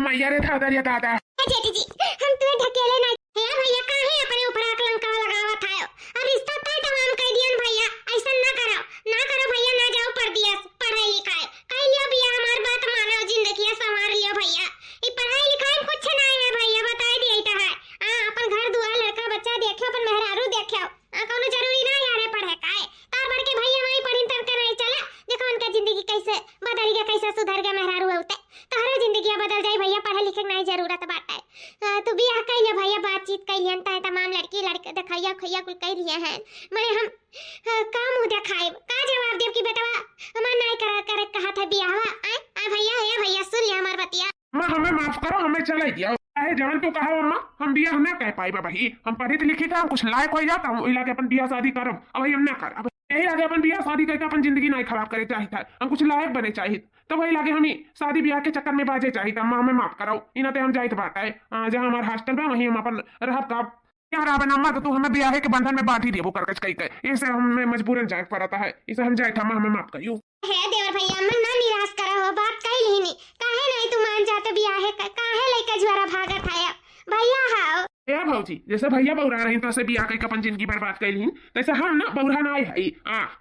मैया रे दादा रे दादा। जेठी जी हम तुम्हें ढकेले ना है भैया काहे अपने ऊपर कलंका लगावत है। अब रिश्ता तय तमाम कह दियन भैया, ऐसा ना करो भैया, ना जाओ परदेस, पढ़ाई लिखाई कह लियो भैया, हमार बात मानो, जिंदगी संवार लियो भैया। ई पढ़ाई लिखाई में कुछ ना है भैया, बता दिए त है। अपन घर दुआर लड़का बच्चा देखो, अपन मेहरारू देखो, कोनो जरूरी ना यारे पढ़े काए तार बढ़ के भैया वही पढ़िन तन के नहीं चला। देखो उनका जिंदगी कैसे बदल गया, कैसे सुधर गया मेहरारू होते, तोहरो जिंदगी बदल जाए भैया, पढ़े लिखे नहीं जरूरत बाटे। तू बियाह कर ले भैया, बातचीत कर लियन त तमाम लड़की लड़के देखैया खैया कुल कह रिए हैं। मैं हम का मुंह देखाए, का जवाब देब कि बेटवा हमार नहीं करे कहा था बियाहवा। आ भैया हे भैया सुन ले हमार बतिया। मां हमें माफ करो, हमें चला दिया है जवन तू कहा अम्मा, हम बियाह ना कह पाई भाई, हम पढ़े लिखे था, हम कुछ लायक हो जाता हूं, इलाके अपन बियाह शादी करब। अब भाई हम ना कर, अब यही लागे अपन बियाह शादी करके अपन जिंदगी नहीं खराब करे चाहिए था, हम कुछ लायक बने चाहिए, तो वही लागे हमें शादी ब्याह के चक्कर में बाजे चाहिए। अम्मा हमें माफ कराओ, इनाते हम जाइत बात है जहाँ हमारा हॉस्टल में वहीं हम अपन रहब का क्या रहा अम्मा, तो तू हमें ब्याह के बंधन में बांध ही देबो करके कही के, इसे हमें मजबूरन जाए पड़ता है, इसे हम जाए अम्मा हमें माफ करियो। है देवर भैया मन ना निराश करा हो, बात कही नहीं काहे नहीं तू मान जाते बियाह काहे लेके जुआरा भागत है भैया। हां ए भौजी, जैसे भैया बौरा रही तो ऐसे बियाह करके अपन जिंदगी बर्बाद कर ली, तैसे हम ना बौरा ना है।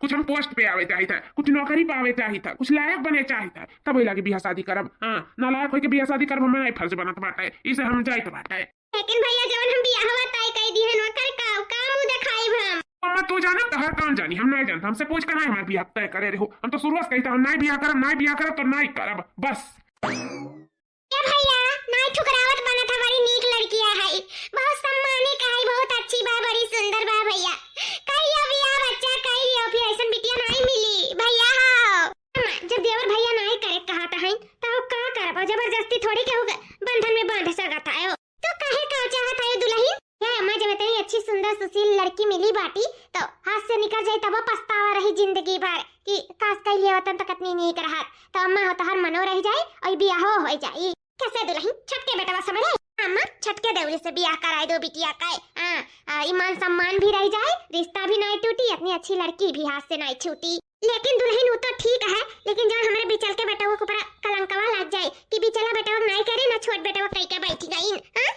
कुछ हम पोस्ट पे आवे चाहिए था, कुछ नौकरी पावे चाहिए था, कुछ लायक बने चाहिए था, तब वही लागे बियाह शादी करब। ना लायक होके बियाह शादी करब हमें नहीं फर्ज बनत बाटे, इसे हम जाइत बाटे। लेकिन भैया जवन हम बियाह तय कह दी है नौकर का मुंह देखाई हम। अम्मा तू जाना तो हर कौन जानी, हम नहीं जानता, हमसे पूछ कर नहीं हमारे बियाह तय करे रहो, हम तो शुरुआत कहता हम नहीं बियाह करब तो नहीं करब बस। ए भैया नहीं ठुकरावत बनत हमारी नीक लड़कियां है, बहुत सम्मानी का है, बहुत अच्छी बा, बड़ी सुंदर बा भैया, कहियो बियाह बच्चा कहियो, फिर ऐसन बिटिया नहीं मिली भैया। हां जब देवर भैया नहीं करे कहा था है तो का करब, जबरदस्ती थोड़ी के होगा बंधन में बांध सकत है। तो काहे का चाहत है दुल्हन है अम्मा, जब इतनी अच्छी सुंदर सुशील लड़की मिली बाटी तो हाथ से निकल जाए तब पछतावा रही जिंदगी भर कि काश कह लिया वतन तो कतनी नहीं करत, तो अम्मा हो तो हर मनो रह जाए और बियाह हो जाए। कैसे दुल्हन छटके बेटा समझ है अम्मा, छटके देवरी से बियाह कराए दो बिटिया का, ईमान सम्मान भी रह जाए, रिश्ता भी नहीं टूटी, इतनी अच्छी लड़की भी हाथ से नहीं छूटी। लेकिन दुल्हन वो तो ठीक है, लेकिन जब हमारे बिचल के बेटा को ऊपर कलंकवा लग जाए कि बिचला बेटा नहीं करे ना, छोट बेटा कहीं के बैठ गई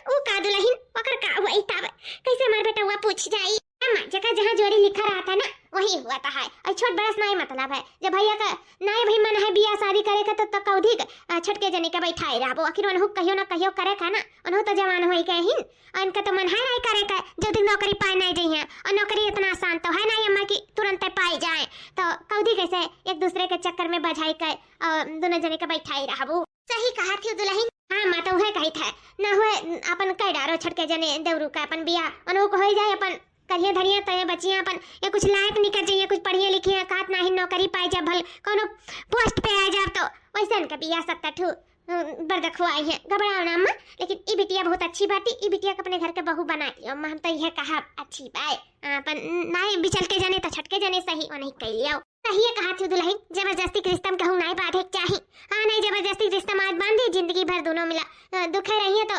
वो का दुल्हन ओकर का हुआ तब कैसे हमारे बेटा हुआ पूछ जाई। अम्मा जगह जहाँ जोड़ी लिखा रहा था ना वही हुआ था है, और छोट बरस नहीं मतलब है, जब भैया का नहीं भाई मन है बियाह शादी करे का तो कौधी छटके जने के बैठाए रहबो, आखिर उन्हों कहियो ना कहियो करे का ना, उन्हों तो जवान होई के हिन, और इनका तो मन है नहीं करे का, जब तक नौकरी पाए नहीं जाई है, और नौकरी इतना आसान तो है नहीं अम्मा की तुरंत पाई जाए, तो कौधी कैसे एक दूसरे के चक्कर में बजाई के दोनों जने के बैठाई रहबो। सही कहा थी दुल्हन। हाँ माँ तो वह कही था ना हुए अपन कह डारो छटके जने देवरू का अपन बियाह उन्हों को हो जाए, अपन करिए धरिए तय बचिए अपन ये कुछ लायक निकल जाइए, कुछ पढ़िए लिखिए, कात नहीं नौकरी पाई जब भल कोनो पोस्ट पे आ जाब तो वैसे इनका बियाह सकता ठू बरदखुआई है, घबराओ ना अम्मा। लेकिन ई बिटिया बहुत अच्छी बात, ई बिटिया को अपने घर के बहू बना दियो अम्मा, हम तो यह कहा अच्छी बात, अपन नहीं बिचल के जाने तो छटके जाने सही और नहीं कह लिया सही कहा थी दुल्हन, जबरदस्ती के रिश्ता में कहूँ नहीं बांधे चाहिए। हाँ नहीं जबरदस्ती रिश्ता मात बांधे जिंदगी भर दोनों मिला दुखे रही है तो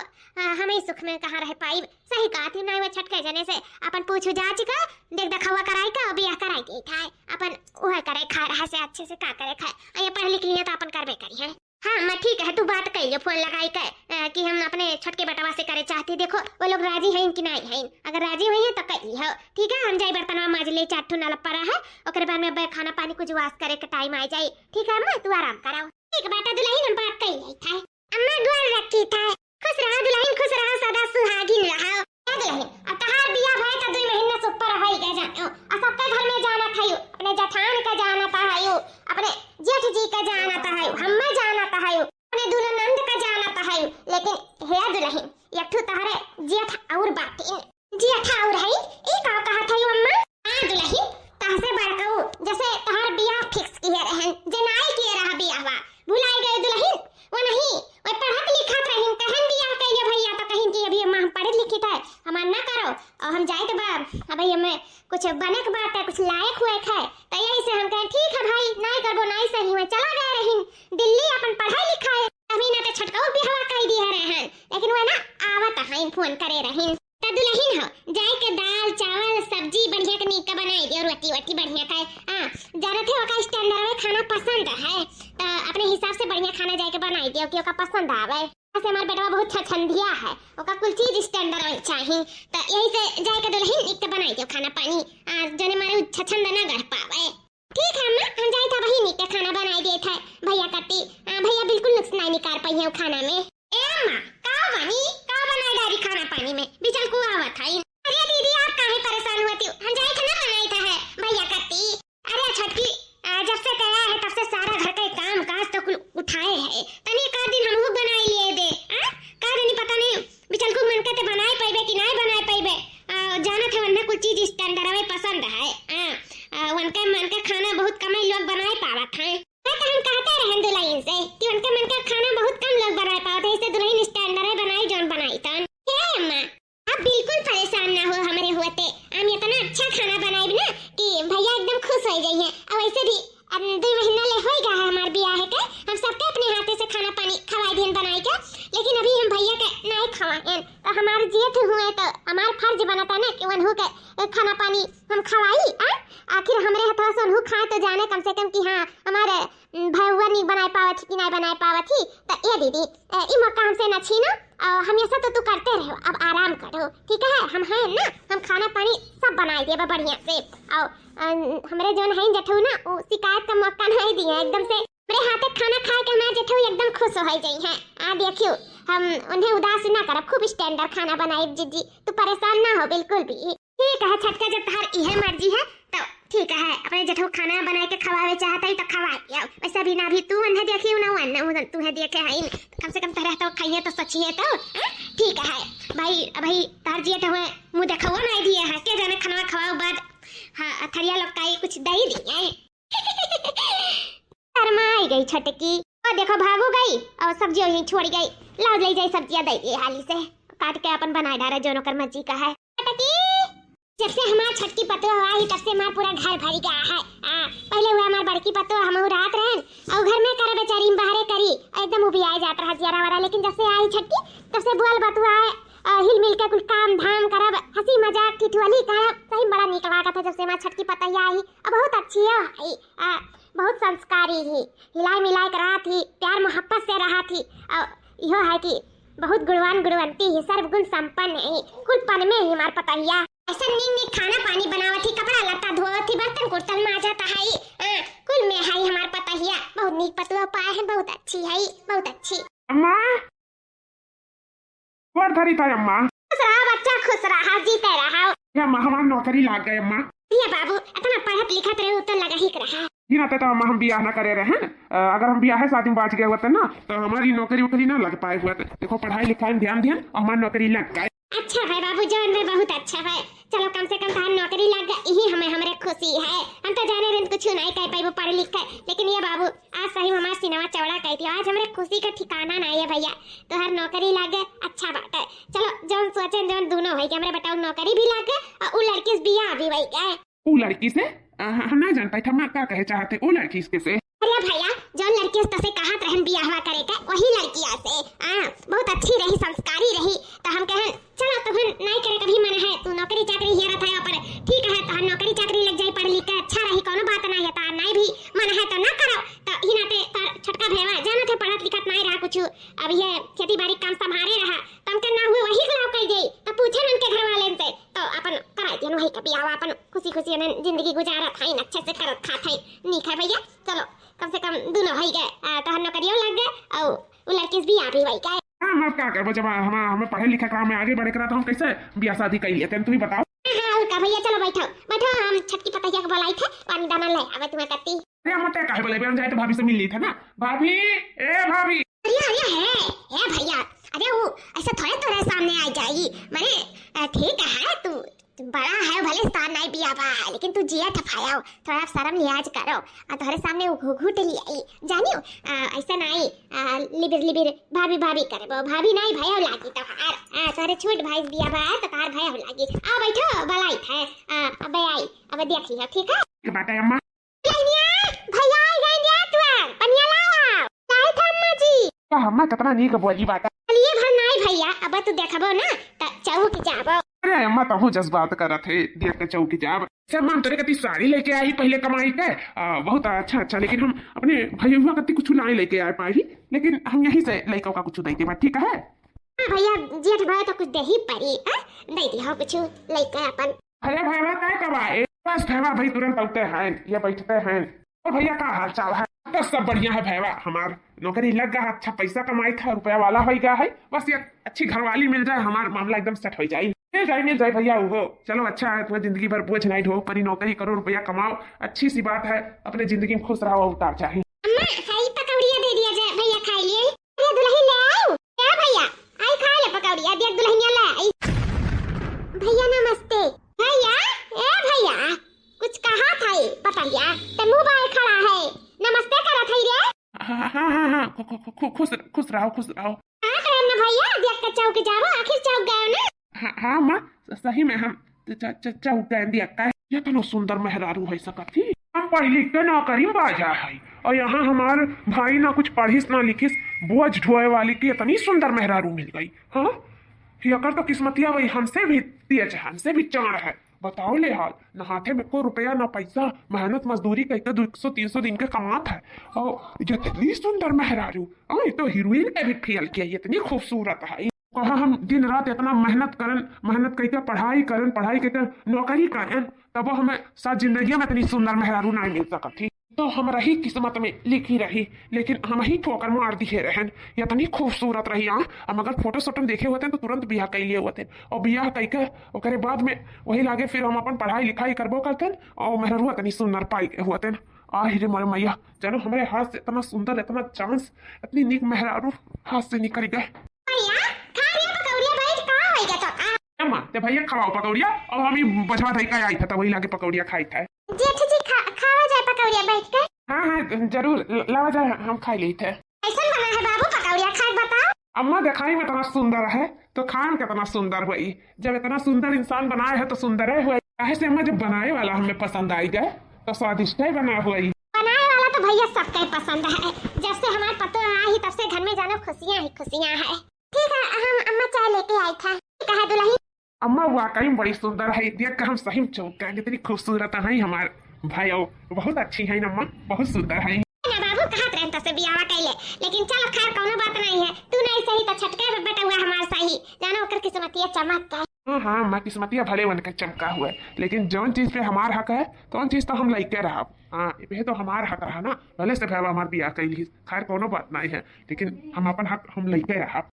हमें सुख में कहाँ रह पाई। सही कहा थी नहीं वो छटके जाने से अपन पूछो जांच का देख दखावा कराई का बियाह कराई के खाए अपन वह करे खा रहा से अच्छे से का करे खाए, ये पढ़ लिख लिया तो अपन करबे करी है। हाँ मैं ठीक है तू बात कही लो फोन लगाई कर कि हम अपने छटके बटवा से करे चाहते, देखो वो लोग राजी हैं कि नहीं हैं, अगर राजी हुई है तो कर ली हो ठीक है, हम जाए बर्तनवा माज ले चाटू नल पड़ा है ओकरे बाद में खाना पानी कुछ वास करे के टाइम आ जाए ठीक है अम्मा, तू आराम कराओ। ठीक बेटा दुल्हन हम बात कही नहीं था अम्मा, दुआ रखी था, खुश रहा दुल्हन खुश रहा सदा सुहागिन रहा। दुल्हन अब तहार बियाह भय त 2 महीना से ऊपर होई गए जानो, आ सबके घर में जाना था यो, अपने जठान का जाना था यो, अपने जेठ जी का जाना था यो, हम्मे जाना था यो, अपने दोनों नंद का जाना था यो, लेकिन हे दुल्हन एकठू तहरे जेठ और बाटी जेठ और है ई का कहा था यो अम्मा। हां दुल्हन तहसे बड़काऊ जैसे तहार बियाह फिक्स किए रहन जनाई किए रहा बियाहवा भुलाई गए दुल्हन, वो नहीं वो पढ़त लिखत रहिन कहन बियाह कइले भैया तो कहिन कि अभी अम्मा हम पढ़े लिखित है हम ना करो और हम जाए तो बा भाई हमें कुछ बने के बात है कुछ लायक हुए है तो यही से हम कहें ठीक है भाई नहीं करबो नहीं सही में चला गए रहिन दिल्ली अपन पढ़ाई लिखाई अभी ना तो छटकाऊ बियाह कह दिए रहन, लेकिन वो ना आवत है फोन करे रहिन त दुल्हन हो जाए के दाल चावल सब्जी बढ़िया के नीक बनाई दे और रोटी वटी बढ़िया खाए। हां जाना थे ओका स्टैंडर्ड में खाना पसंद है तो अपने हिसाब से बढ़िया खाना जाए के बनाई दे कि ओका पसंद आवे। ऐसे हमार बेटवा बहुत छछंदिया है, ओका कुल चीज स्टैंडर्ड चाहिए, तो यही से जाए के दुल्हन एक तो बनाई दियो खाना पानी, जने मारे छछंद ना गढ़ पावे। ठीक है अम्मा, हम जाए था वही नीक खाना बनाई दिए थे भैया कती, भैया बिल्कुल नुक्स नहीं निकाल पाई है खाना में। ए अम्मा का बनाई डारी खाना पानी में बिचल को आवत है। अरे दीदी आप काहे परेशान होती हो, हम जाए थे ना बनाई था है भैया कती। अरे छटकी जब से गया है तब से सारा घर के काम काज तो कुल उठाए है, तनी का दिन हमहु बनाई लिए दे का नहीं पता नहीं बिचल को मन के बनाई पाइबे कि नहीं बनाई पाइबे। जाना थे वन्ने कुछ चीज स्टैंडर्ड में पसंद है, उनके मन का खाना बहुत कम ही लोग बनाए पावत हैं। तो हम कहते रहन दुल्हन से कि उनके मन का खाना बहुत कम लोग बनाए पावत है, इससे दुल्हन स्टैंडर्ड बनाई जोन बनाई तन। हे अम्मा आप बिल्कुल परेशान ना हो हमारे होते, हम इतना अच्छा खाना बनाई ना कि भैया एकदम खुश हो गई है। और वैसे भी 2 महीना ले हो गया है हमार बियाह के, हम सबके अपने हाथे से खाना पानी खवाई दिन बनाई के, लेकिन अभी हम भैया के नहीं खवाएं तो हमारे जेठ हुए तो हमार फर्ज बनता ना कि उन्हों के खाना पानी हम खवाई। आखिर हमरे हाथों से उन्हों खाए तो जाने कम से कम कि हाँ हमारे भैया नहीं बनाए पावत कि नहीं बनाए पावत ही। तो ये दीदी ई मौका हमसे न छीनो, हमेशा तो तू करते रहो, अब आराम करो ठीक है। हम हैं ना, हम खाना पानी सब बनाए दिए बढ़िया से, और हमरे जोन है जठू ना वो शिकायत का मौका नहीं दिए, एकदम से मेरे हाथ खाना खा के हमारे जठू एकदम खुश हो गई है। देखियो हम उन्हें उदास ना करब, खूब स्टैंडर्ड खाना बनाए जीजी, तू परेशान ना हो बिल्कुल भी। ठीक है छटका, जब तहार इहे मर्जी है तो ठीक है, अपने जठू खाना बना के खवावे चाहता ही तो खवा। वैसे भी ना भी तू उन्हें देखी ना वन्ना तू है देखे है, कम से कम तरह तो खाइए तो सचिए तो ठीक है भाई तार जिए तो मुंह देखो नहीं दिए है के जाने खाना खवाओ बाद हाँ थरिया लोग का कुछ दही दिए। शर्माई गई छटकी, और देखो भागो गई और सब्जी यहीं छोड़ गई, लाओ ले जाई सब्जियां दे दी हाली से काट के अपन बनाए डारे जो नौकर मर्जी का है। छटकी जब से हमार छटकी पतो आई तब से हमार पूरा घर भर गया है। पहले हुआ हमार बड़की पतो हम रात रहन और घर में करे बेचारी बाहरे करी एकदम उबियाए जात रहा जियारा वाला, लेकिन जब से आई छटकी तब से बोल बतुआ हिल मिल के कुछ काम धाम करब, हंसी मजाक ठिठुअली करब, सही बड़ा निक लागत है। जब से हमार छटकी पतैया आई बहुत अच्छी है, बहुत संस्कारी ही, हिलाई मिलाई कर रहा थी, प्यार मोहब्बत से रहा थी, और यह है कि बहुत गुणवान गुणवंती ही, सर्वगुण संपन्न है, कुल पन में ही हमार पतैया ऐसा नीक खाना पानी बनावत थी, कपड़ा लत्ता धोवत थी, बर्तन कुर्तन माजत है, कुल में है हमार पतैया बहुत नीक पतुआ पाए है, बहुत अच्छी है, बहुत अच्छी। अम्मा और धरी था अम्मा, खुश रहा बच्चा, खुश रहा, जीते रहा। ये अम्मा हमार नौकरी लाग गए अम्मा। ये बाबू इतना पढ़त लिखत रहे तो लगा ही रहा। जी ना तो अम्मा हम बियाह ना करे रहे, अगर हम बियाह शादी में बाज गए हुआ ना तो हमारी नौकरी वोकरी ना लग पाए हुआ। देखो पढ़ाई लिखाई में ध्यान दिया और हमारी नौकरी लग गए। अच्छा है बाबू जान में बहुत अच्छा है, चलो कम से कम तार नौकरी लग गई यही हमें हमरे खुशी है। हम तो जाने रहे कुछ नहीं कह पाई वो पढ़ लिख कर, लेकिन ये बाबू आज सही हमारा सिनेमा चौड़ा कहती आज हमरे खुशी का ठिकाना नहीं है भैया, तो हर नौकरी लग गए अच्छा बात है। चलो जौन सोचे जौन दोनों है कि हमारे बताओ नौकरी भी लग गए और वो लड़की से बियाह भी वही गए। वो लड़की से हम ना जान पाए थे, हम क्या कहे चाहते वो लड़की से। अरे भैया जौन लड़की से कहा रहन बियाह करे का वही लड़किया से बहुत अच्छी रही, संस्कारी रही, तो हम कहें चलो तुहन नहीं करे कभी मन है तू नौकरी चाकरी ही रहता है पर ठीक है तो नौकरी चाकरी लग जाए पढ़ लिख के अच्छा रही, कोनो बात नहीं है, तार नहीं भी मन है तो ना करो। तो ही नाते तार छटका भैया जाना थे पढ़त लिखत नहीं रहा कुछ, अब ये खेती बाड़ी काम संभाले रहा तो हमके ना हुए वही खराब कर गई, तो पूछे उनके घर वाले से तो अपन कराई दिया वही कभी आवा अपन खुशी खुशी जिंदगी गुजारत है अच्छे से करत खात है नीक है भैया। चलो कम से कम दोनों हो गए, तो नौकरियों लग गए और वो लड़की भी आ भी वही गए। हम क्या करबो जब हमें पढ़े लिखे काम में आगे बढ़े करा तो हम कैसे बियाह शादी कर लेते हैं, तू ही बताओ। हाँ का भैया चलो बैठो बैठो, हम छटकी पतैया को बुलाई थे पानी दाना ले आवे तुम्हें करती। अरे हम ते काहे बोले हम जाए तो भाभी से मिल ली था ना, भाभी ए भाभी। अरे है भैया, अरे वो ऐसा थोड़े थोड़े सामने आ जाएगी, मैंने ठीक है तू बड़ा है भले स्थान नहीं बिया बा लेकिन तू जिया ठफाया थोड़ा शर्म लिहाज करो, तुम्हारे सामने घूट लिया जानियो ऐसा नहीं लिबिर लिबिर भाभी भाभी करे भाभी नहीं भैया लागी तो हार तुम्हारे छोट भाई बिया बा तो तार भैया लागी। आ बैठो बलाई है अब आई अब देख लिया ठीक है। क्या बात है अम्मा? भैया आ गए दिया तू पनिया लाया लाए था अम्मा जी। अम्मा कितना नीक बोली बात है। चलिए भर नहीं भैया अब तू देखबो ना त चौक जाबो। अरे अम्मा तहु जज्बात करत थे देख के चौकी जाब सर माम तोरे कति साड़ी लेके आई पहले कमाई के बहुत अच्छा अच्छा, लेकिन हम अपने भैया कति कुछ नहीं लेके आए पाई, लेकिन हम यहीं से लड़का का कुछ देते बात ठीक है। हाँ भैया जेठ भाई तो कुछ दे ही पड़ी दे दिया कुछ लेके अपन। अरे भैया काय कबाए बस भैया भाई तुरंत उठते हैं ये बैठते हैं। और भैया का हाल चाल है? तो सब बढ़िया है भैया, हमार नौकरी लग गया, अच्छा पैसा कमाई था, रुपया वाला हो गया है, बस ये अच्छी घरवाली मिल जाए हमारा मामला एकदम सेट हो जाए। मिल जाए भैया वो चलो अच्छा है, तुम्हें जिंदगी भर बोझ नहीं ढो, परी नौकरी करो रुपया कमाओ, अच्छी सी बात है, अपने जिंदगी में खुश रहो उतार चाहिए। अम्मा खाई पकौड़िया दे दिया जाए भैया खा लिए। अरे दुल्हन ले आओ क्या भैया आई खा ले पकौड़िया देख दुल्हनिया ले आई। भैया नमस्ते। भैया ए भैया कुछ कहा था ये बताइए ते मुंह बाहर खड़ा है नमस्ते करा था रे। हाँ हाँ हाँ हाँ खुश रहो खुश रहो। हां करे ना भैया देख के चौक जाओ आखिर चौक गए ना। हाँ हाँ माँ सही में हम चौक गए दिया का ये तो सुंदर मेहरारू है सकती, हम पढ़ लिख के नौकरी बाजा है और यहाँ हमारे भाई ना कुछ पढ़िस ना लिखिस, बोझ ढोए वाली की इतनी सुंदर मेहरारू मिल गई। हाँ अकर तो किस्मतिया वही हमसे भी तेज है, हमसे भी चाण है। बताओ ले हाल न हाथे में कोई रुपया ना पैसा, मेहनत मजदूरी करके 200-300 दिन के कमात है और इतनी सुंदर मेहरारू और तो हीरोइन का भी फेल किया, इतनी खूबसूरत है। कहा हम दिन रात इतना मेहनत करके पढ़ाई करके नौकरी करन तब हमें साथ जिंदगी में इतनी सुंदर मेहरारू नहीं मिल सकती, तो हमारा ही किस्मत में लिखी रही, लेकिन हम ही ठोकर मार दिए रहन। इतनी खूबसूरत रही हम अगर फोटो सोटो देखे होते तो तुरंत बियाह कर लिए होते और बियाह करके ओकरे बाद में वही लागे फिर हम अपन पढ़ाई लिखाई करबो करते और मेहरारू इतनी सुंदर पाई होते। रे मोरे मैया चलो हमारे हाथ से इतना सुंदर इतना चांस इतनी नीक मेहरारू हाथ से निकल गए। ते भैया खवाओ पकौड़िया और हम ही बचवा थई का आई था तो वही लाके पकौड़िया खाई था। जेठ जी खावा जाए पकौड़िया बैठ के। हाँ हाँ जरूर लावा जाए, हम खाई ली थे। ऐसा बना है बाबू पकौड़िया खा बताओ। अम्मा दिखाई में इतना सुंदर है तो खान कितना सुंदर हुई, जब इतना सुंदर इंसान बनाए है तो सुंदर है हुआ। ऐसे अम्मा जब बनाए वाला हमें पसंद आई जाए तो स्वादिष्ट ही बना हुआ। बनाए वाला तो भैया सबका ही पसंद है, जब से हमारे पतो आई तब से घर में जानो खुशियाँ ही खुशियाँ है। ठीक है हम अम्मा चाय लेके आई था। कहा दुल्हन अम्मा वाकई बड़ी सुंदर है, देख कर हम सही में चौंक गए, इतनी खूबसूरत है हमारे भाई, बहुत अच्छी है अम्मा बहुत सुंदर है। ना बाबू कहा रहता से बियाह कैले, लेकिन चलो खैर कोनो बात नहीं है, तू नहीं सही तो छटका पे बेटा हुआ हमार सही जानो ओकर किस्मतिया चमक है। हाँ हाँ अम्मा किस्मतिया भले बन के चमका हुआ है, लेकिन जौन चीज पे हमार हक है तो चीज तो हम लेके रहा। हाँ ये तो हमार हक रहा ना, भले से भैया हमार बियाह कैली, खैर कोनो बात नहीं है, लेकिन हम अपन हक हम लेके रहा।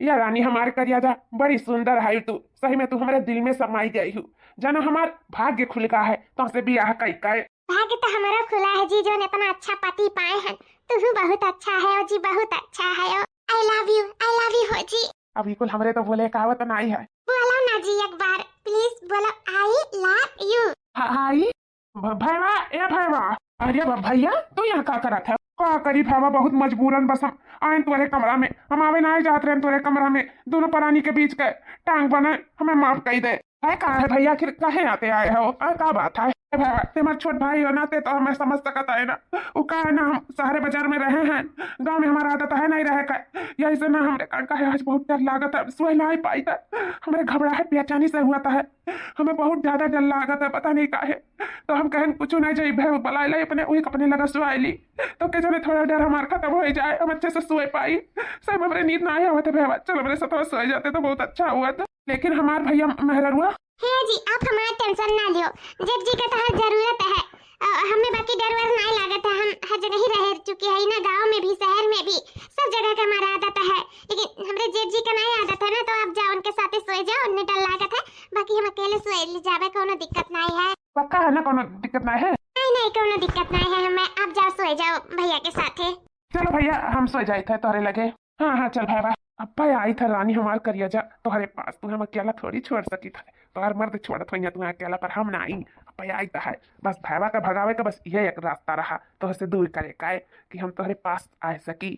या रानी हमारे करियाजा बड़ी सुंदर है तू, सही में तू हमारे दिल में समाई गई हूँ, जानो हमार भाग्य खुल गया है तुमसे बियाह कई का। भाग्य तो हमारा खुला है जी, जो इतना अच्छा पति पाए हैं। तू बहुत अच्छा है और जी बहुत अच्छा है। आई लव यू हो जी। अभी कुल हमरे तो बोले कहावत नहीं है, बोलो ना जी एक बार प्लीज बोलो आई लव यू। आई भैया ए भैया, अरे भैया तू यहाँ का करा था? का करी भैया बहुत मजबूरन बस हम आए तुम्हारे कमरा में, हम आवे ना जाते रहे तुम्हारे कमरा में, दोनों प्राणी के बीच के टांग बने, हमें माफ कर दे। है कहा है भैया आखिर कहे आते आए हो, क्या बात है भैया? तुम्हारे छोट भाई हो नाते तो हमें समझ सकता है ना, वो का है ना हम शहर बाजार में रहे हैं, गांव में हमारा आदत है नहीं रहे का, यही से ना हमने कहा आज बहुत डर लागत है, सोए नहीं पाई था, हमारे घबराहट बेचैनी से हुआ था, हमें बहुत ज्यादा डर लागत है पता नहीं का है, तो हम कहें कुछ नहीं चाहिए भैया बुला ली अपने वही अपने लगा सोए ली, तो क्या चले थोड़ा डर हमारा खत्म हो जाए, हम अच्छे से सोए पाई। सही हमारे नींद ना आया हुआ था भैया, चलो मेरे साथ सोए जाते तो बहुत अच्छा हुआ था, लेकिन हमारे भैया मेहरुआ है जी आप हमारा टेंशन ना लियो, जब जी का तो हर जरूरत है, हमें बाकी डर वर नहीं लागत है, हम हर जगह ही रह चुके हैं ना, गांव में भी शहर में भी सब जगह का हमारा आदत है, लेकिन हमरे जेठ जी का नहीं आदत है ना, तो आप जाओ उनके साथ सोए जाओ, उन्हें डर लागत है, बाकी हम अकेले सोए जावे कोनो दिक्कत नहीं है। पक्का है ना कोनो दिक्कत नहीं है? नहीं कोनो दिक्कत नहीं है, हमें आप जाओ सोए जाओ भैया के साथ। चलो भैया हम सो जाए थे तोहरे लगे। हाँ हाँ चल भाई अब्बा आई था रानी हमार करिया जा तुम्हारे पास, तू हम अकेला थोड़ी छोड़ सकी था, तोहर मर्द छोड़त हो तू अकेला, पर हम ना आई, अब्बा आई था है बस भैया का भगावे का बस यही एक रास्ता रहा तोहर से दूर करे का कि हम तोहरे पास आ सकी।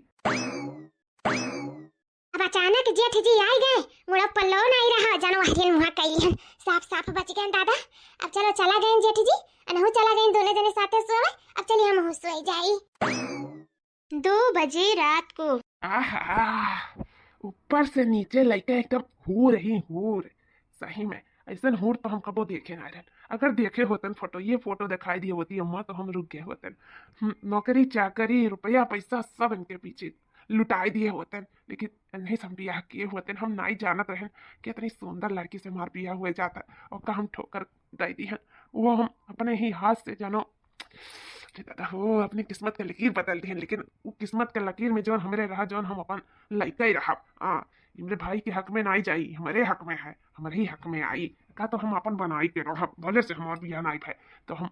अब अचानक जेठ जी आई गए, मुड़ा पल्लो नहीं रहा, जानो हरियन मुहा कैलियन साफ साफ बच गए दादा। अब चलो चला गए जेठ जी, अनहु चला गए, दोनों जने साथे सोए, अब चलिए हम हो सोए जाई। 2 बजे रात को आहा ऊपर से नीचे लइका एकदम हूर ही हूर। सही में ऐसा हूर तो हम कबो देखे ना रहन। अगर देखे होतन फोटो, ये फोटो दिखाई दी होती अम्मा, तो हम रुक गए होतन। नौकरी चाकरी रुपया पैसा सब इनके पीछे लुटाई दिए होतन, लेकिन नहीं हम बियाह किए होते। हम ना ही जानत रहन कि इतनी सुंदर लड़की से हमार बियाह हुए जाता और का हम ठोकर दे दी है। वो हम अपने ही हाथ से जानो दादा हो अपनी किस्मत के लकीर बदल दी है। लेकिन वो किस्मत के लकीर में जौन हमरे रहा, जौन हम अपन लइका ही रहा। हाँ, मेरे भाई के हक में ना आई जाई, हमारे हक में है, हमारे ही हक में आई का तो हम अपन बनाई के रह भले से हमार बियाह ना है तो हम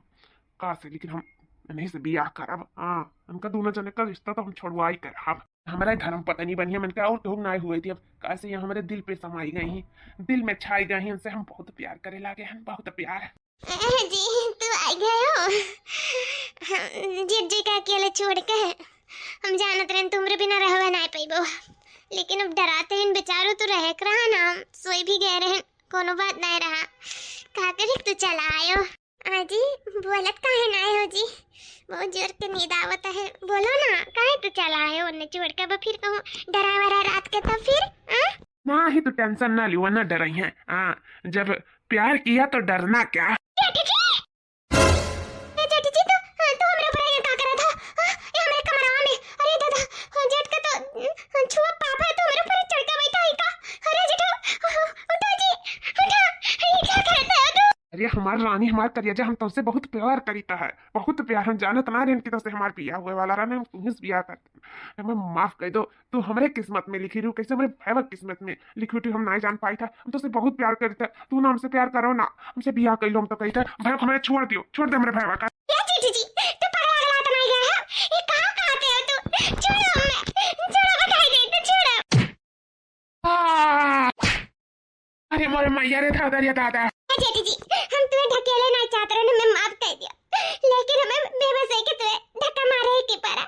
का से, लेकिन हम नहीं से बियाह करब। हाँ, उनका दोनों जने का रिश्ता तो हम छोड़वाई करब। हमारा धर्म पता नहीं बनिया मन का और कहूँ ना हुए थी। अब कैसे ये हमारे दिल पे समाई गई हैं, दिल में छाई गई हैं, उनसे हम बहुत प्यार करे लागे हैं, बहुत प्यार। जी तू आ गए हो। जी का अकेले छोड़ के हम जानत रहे तुमरे बिना रहवा ना पाइबो, लेकिन अब डराते हैं बेचारो तो रह कर रहा ना, सोई भी गए रहे कोनो बात नहीं रहा। का करे तू चला आयो। आजी बोलत काहे ना हो जी, बहुत जोर के नींद आवत है, बोलो ना काहे तू चला आयो उन्ने छोड़ के। अब फिर कहूं डरावरा रात के तो फिर ना ही तो टेंशन ना लियो, ना डर रही है। हाँ, जब प्यार किया तो डरना क्या। अरे हमार रानी, हमार करिया, हम तुमसे बहुत प्यार करीता है, बहुत प्यार। हम जानत ना रहन कि तुमसे हमार बियाह हुए वाला रहने, हम तुमसे बियाह करते। हमें माफ कर दो, तू हमारे किस्मत में लिखी रू, कैसे हमारे भाई किस्मत में लिखी थी, हम नहीं जान पाई था। हम तुमसे बहुत प्यार करते, तू ना हमसे प्यार करो ना, हमसे बियाह कर लो। हम तो कही था भाई हमें छोड़ दियो, छोड़ दे हमारे भाई का। अरे मोरे मैया रे दादा रे दादा। जेठी जी हम तुम्हें ढकेले नहीं चाहते रहे, मैं माफ कर दिया, लेकिन हमें बेबस है कि तुम्हें धक्का मारे है कि पारा।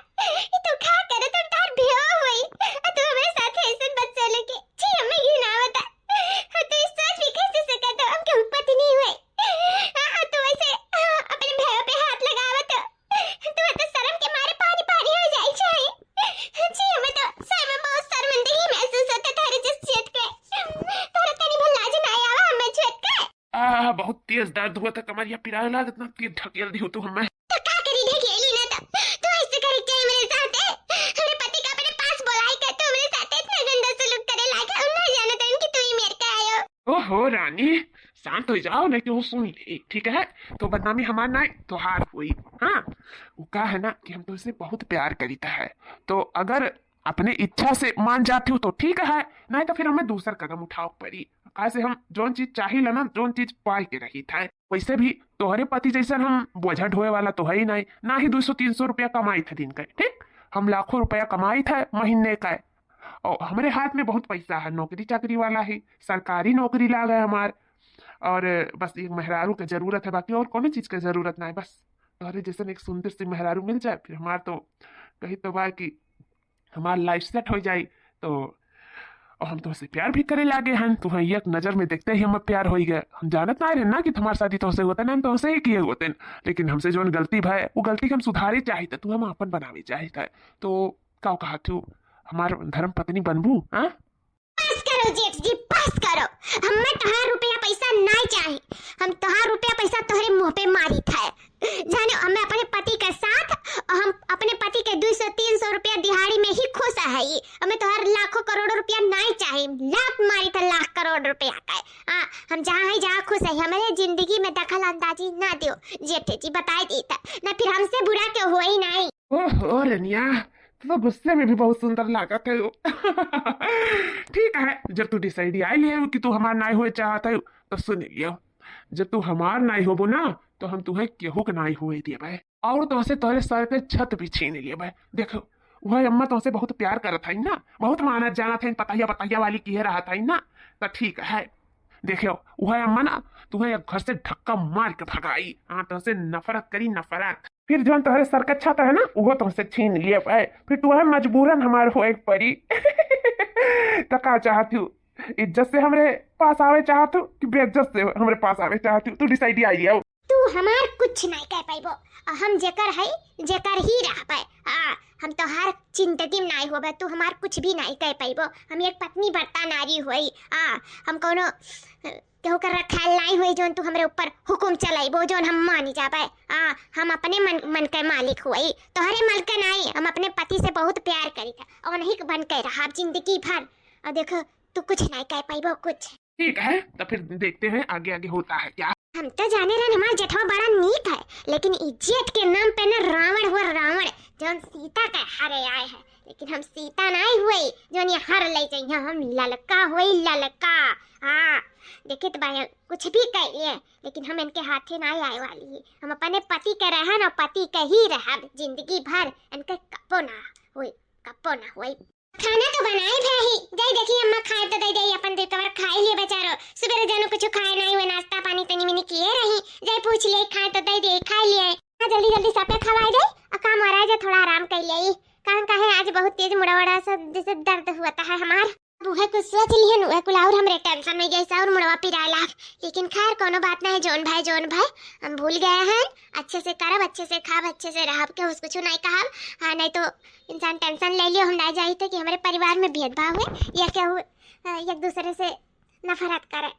तू खा कर तुम तार भेओ हुई तू हमारे साथ ऐसे बच्चे लेके छी हमें ये ना बता। तू इस सोच भी कैसे सका तो हम क्यों पति नहीं हुए। तू ऐसे अपने भेओ पे हाथ लगावा तो शर्म के मारे पानी पानी हो जाए छे। छी हमें तो सही में बहुत शर्मिंदगी महसूस होता थारे जिस चीज के तारा तनी भला ज ना आवा हमें छत के। बहुत तेज दर्द हुआ था, कमरिया पिराने लगा, इतना तेज ढकेल दी हो तू हमें। तो का करी ढकेली ना तो ऐसे करे क्या मेरे साथ है। मेरे पति का अपने पास बुलाई कर तो मेरे साथ इतना गंदा सलूक करे लागे, हम ना जाने तो कि तू ही मेरे का आयो। ओहो रानी, शांत हो जाओ, नहीं कि वो सुन ले, ठीक है। तो बदनामी हमार ना तो हार हुई। हाँ, वो कहा है ना कि हम तुमसे बहुत प्यार करीता है, तो अगर अपने इच्छा से मान जाती हो तो ठीक है, नहीं तो फिर हमें दूसरा कदम उठाओ पड़ी। कैसे हम जोन चीज चाहिए ना, जोन चीज पाई के रही था, वैसे भी तोहरे पति जैसा हम बोझा ढोए वाला तो है ही नहीं, ना ही 200-300 रुपया कमाई था दिन का। ठीक, हम लाखों रुपया कमाई था महीने का, और हमारे हाथ में बहुत पैसा है, नौकरी चाकरी वाला है, सरकारी नौकरी ला गए हमार। और बस एक मेहरारू की जरूरत है, बाकी और कोनो चीज की जरूरत नहीं। बस तोहरे जैसे एक सुंदर सी मेहरारू मिल जाए, फिर हमार तो कही तो बा कि हमार लाइफ सेट हो जाए। तो और हम तुमसे प्यार भी करे लागे हैं, तुम्हें एक नजर में देखते ही हमें प्यार हो गया। हम जानत ना रहे ना कि तुम्हारी शादी तुमसे होते ना, हम तुमसे ही किए होते, लेकिन हमसे जो गलती भाई वो गलती के हम सुधारी चाहिए, तू हम अपन बनावे चाहिए। तो क्या कहा तू हमार धर्म पत्नी बनबू? हाँ पास करो जेठ जी, पास करो। हमें तोहार रुपया पैसा नहीं चाहिए, हम तोहार रुपया पैसा तोहरे मुंह पे मारी था जाने। हमें अपने पति के साथ और हम अपने पति के 200-300 रुपया दिहाड़ी में ही खुश है। हमें तोहार लाखों करोड़ों रुपया नहीं चाहिए, लाख मारी था लाख करोड़ रुपया का। हम जहाँ है जहाँ खुश है, हमारे जिंदगी में दखल अंदाजी ना दियो जेठ जी, बताई देता ना फिर हमसे बुरा क्यों हुआ ही नहीं। ओहो रनिया, तो गुस्से में भी बहुत सुंदर लागत है। ठीक है, जब तू डिसाइड आई लिया कि तू हमार नाई हुए चाहता है तो सुन लियो, जब तू हमार नाई होबो ना तो हम तुम्हें केहू के नाई हुए दिए भाई, और तुमसे तोरे सर के छत भी छीन लिए भाई। देखो वह अम्मा तुमसे बहुत प्यार करत है ना, बहुत मानत जाना था, पताया पताया वाली किए रहा था ना, तो ठीक है। देखो वह अम्मा ना तुम्हें घर से धक्का मार के भगाई। हाँ, तुमसे नफरत करी, नफरत। फिर जो तुम्हारे सर का छत है ना वो तुमसे छीन लिए भाई, फिर तुम्हें मजबूरन हमारे हो एक परी। तो क्या चाहती हूँ, इज्जत से हमारे पास आवे चाहती हूँ कि बेइज्जत से हमारे पास आवे चाहती हूँ? तू डिसाइड आई लिया। तू तू हमार कुछ नहीं कह पाइबो। हम जेकर है जेकर ही रह पाए। हम तो हर जिंदगी में नहीं होबे, तू हमार कुछ भी नहीं कह पाइबो। हम एक पत्नी बर्ता नारी होई। हम कोनो केहू कर रखाल नहीं हुई जोन तू हमरे ऊपर हुकुम चलाइबो जोन हम मानी जाबे। हम अपने मन के मालिक हुई, तोहरे मल के नहीं। हम अपने पति से बहुत प्यार करी था और नहीं बन के रहा जिंदगी भर। और देखो तू कुछ नहीं कह पाइबो कुछ। ठीक है तो फिर देखते हैं आगे आगे होता है क्या। हम तो जाने रहे हमारा जेठवा बड़ा नीक है, लेकिन इज्जत के नाम पे न रावण हुआ रावण जोन सीता के हरे आए हैं। लेकिन हम सीता नहीं हुई जोन ये हर ले जाइए। हम ललका हुई ललका। देखे तो भाई कुछ भी कह लिए, लेकिन हम इनके हाथे नहीं आए वाली है। हम अपने पति के रहन और पति के ही रहब जिंदगी भर। इनके कपो ना हुई। खाना तो बनाए भाई जाई देखी अम्मा खाए तो दे दे अपन दे कवर खाए लिए बेचारो। सुबह जानो कुछ खाए नहीं हुए, नाश्ता पानी तनी मिनी किए रही। जाई पूछ ले खाए तो दे दे खाए लिए। जल्दी जल्दी सब पे खवाए दे और काम हो रहा है जो थोड़ा आराम कर ले। कान का है आज बहुत तेज मुड़ावड़ा सा जैसे दर्द हुआ था है हमार। बुहे कुछ सोच लिए नुए कुलाउर हमरे टेंशन में जैसा और मुड़वा पिराला। लेकिन खैर कोनो बात नहीं। जोन भाई हम भूल गए हैं। अच्छे से करब, अच्छे से खाब, अच्छे से रहब के कुछ नहीं कहब। नहीं तो इंसान टेंशन ले लियो। हम नहीं जाई थे कि हमारे परिवार में भेदभाव है या क्या एक दूसरे से नफरत करे।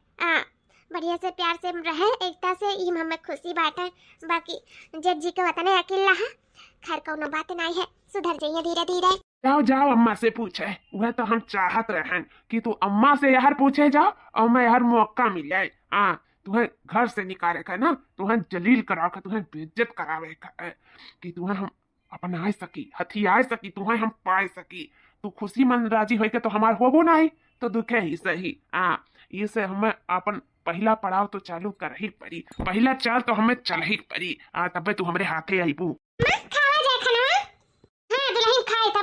बढ़िया से प्यार से रहे एकता से ही हमें खुशी बात है। बाकी जेठ जी के वतन अकेला है। खैर कोनो बात नहीं है, सुधर जाइए धीरे धीरे। जाओ अम्मा से पूछे। वह तो हम चाहत रहन कि तू अम्मा से यार पूछे जाओ और मैं यार मौका मिले। तुम्हें घर से निकाले का ना, तुम्हें जलील करा कर, तुम्हें बेइज्जत करावे का कि तुम्हें हम अपना सकी हथियार सकी, तुम्हें हम पाए सकी। तू खुशी मन राजी हो के तो हमार होबो नहीं तो दुखे ही सही। ये से हमें अपन पहला पड़ाव तो चालू कर ही पड़ी। पहला चाल तो हमें चल ही पड़ी। तबे तू हमरे हाथे आईबू।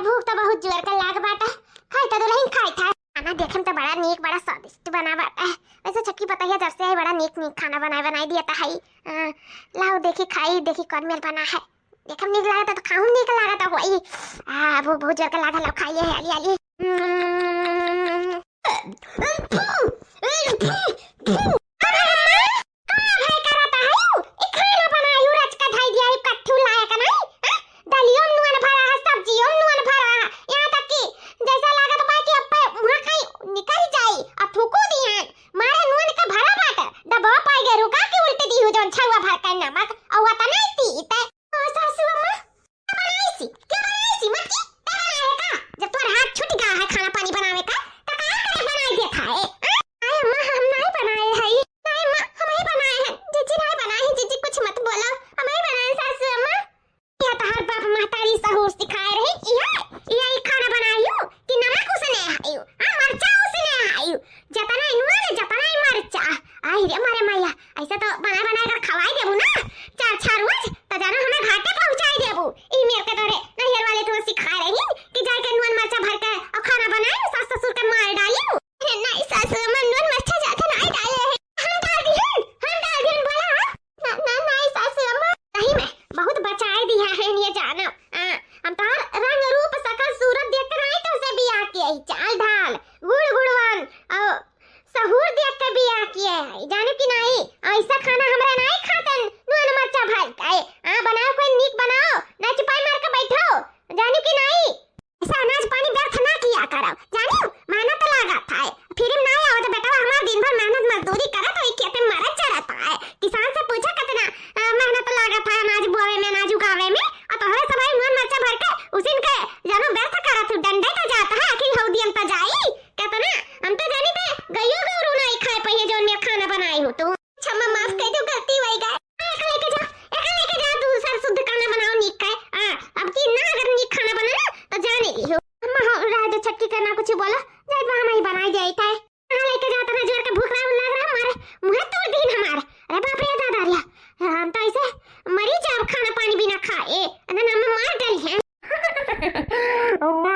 भूख तो बहुत जोर का लाग बाटा। खाई तो दुल्हन खाई था। खाना देखम तो बड़ा नीक बड़ा स्वादिष्ट बना बाटा है। वैसे छक्की पता है जब से है बड़ा नीक खाना बनाई दिया था है। लाओ देखी खाई देखी कौन मेल बना है। देखम नीक लगा तो खाऊं नीक लगा तो वही। वो बहुत जोर का लागा लो खाइए आली आली।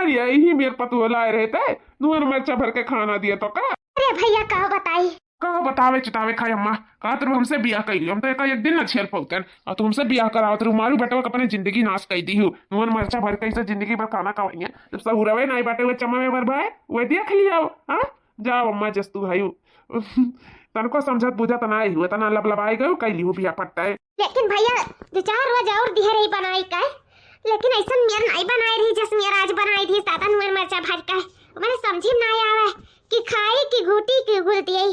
यही मेरे पतुआ लाए रहते नून मिर्चा भर के खाना दिया तो का। अरे भैया कहो बताई कहो बतावे चितावे खाए अम्मा कहा तुम हमसे बियाह कर लियो। हम तो एक दिन न छेल पौतन और तुमसे बियाह कराओ तो मारू बेटा अपने जिंदगी नाश कर दी हूँ। नून मिर्चा भर के इसे जिंदगी भर खाना खावाइए जब सहुरवे नहीं बाटे हुए चमा में भर भाई वह दिया खिली जाओ। हाँ जाओ अम्मा जस्तू भाई तनको समझत बुझत नहीं हुए तना लबलबाई गयो कैली हो बिया पट्टा है। लेकिन भैया 2-4 रोज और दिहर ही बनाई का, लेकिन ऐसा मियां नहीं बनाई रही जैसे मियां आज बनाई थी दादा नुन मरचा भाज का। मैंने समझी नहीं आवे कि खाई की घूटी की घुलती है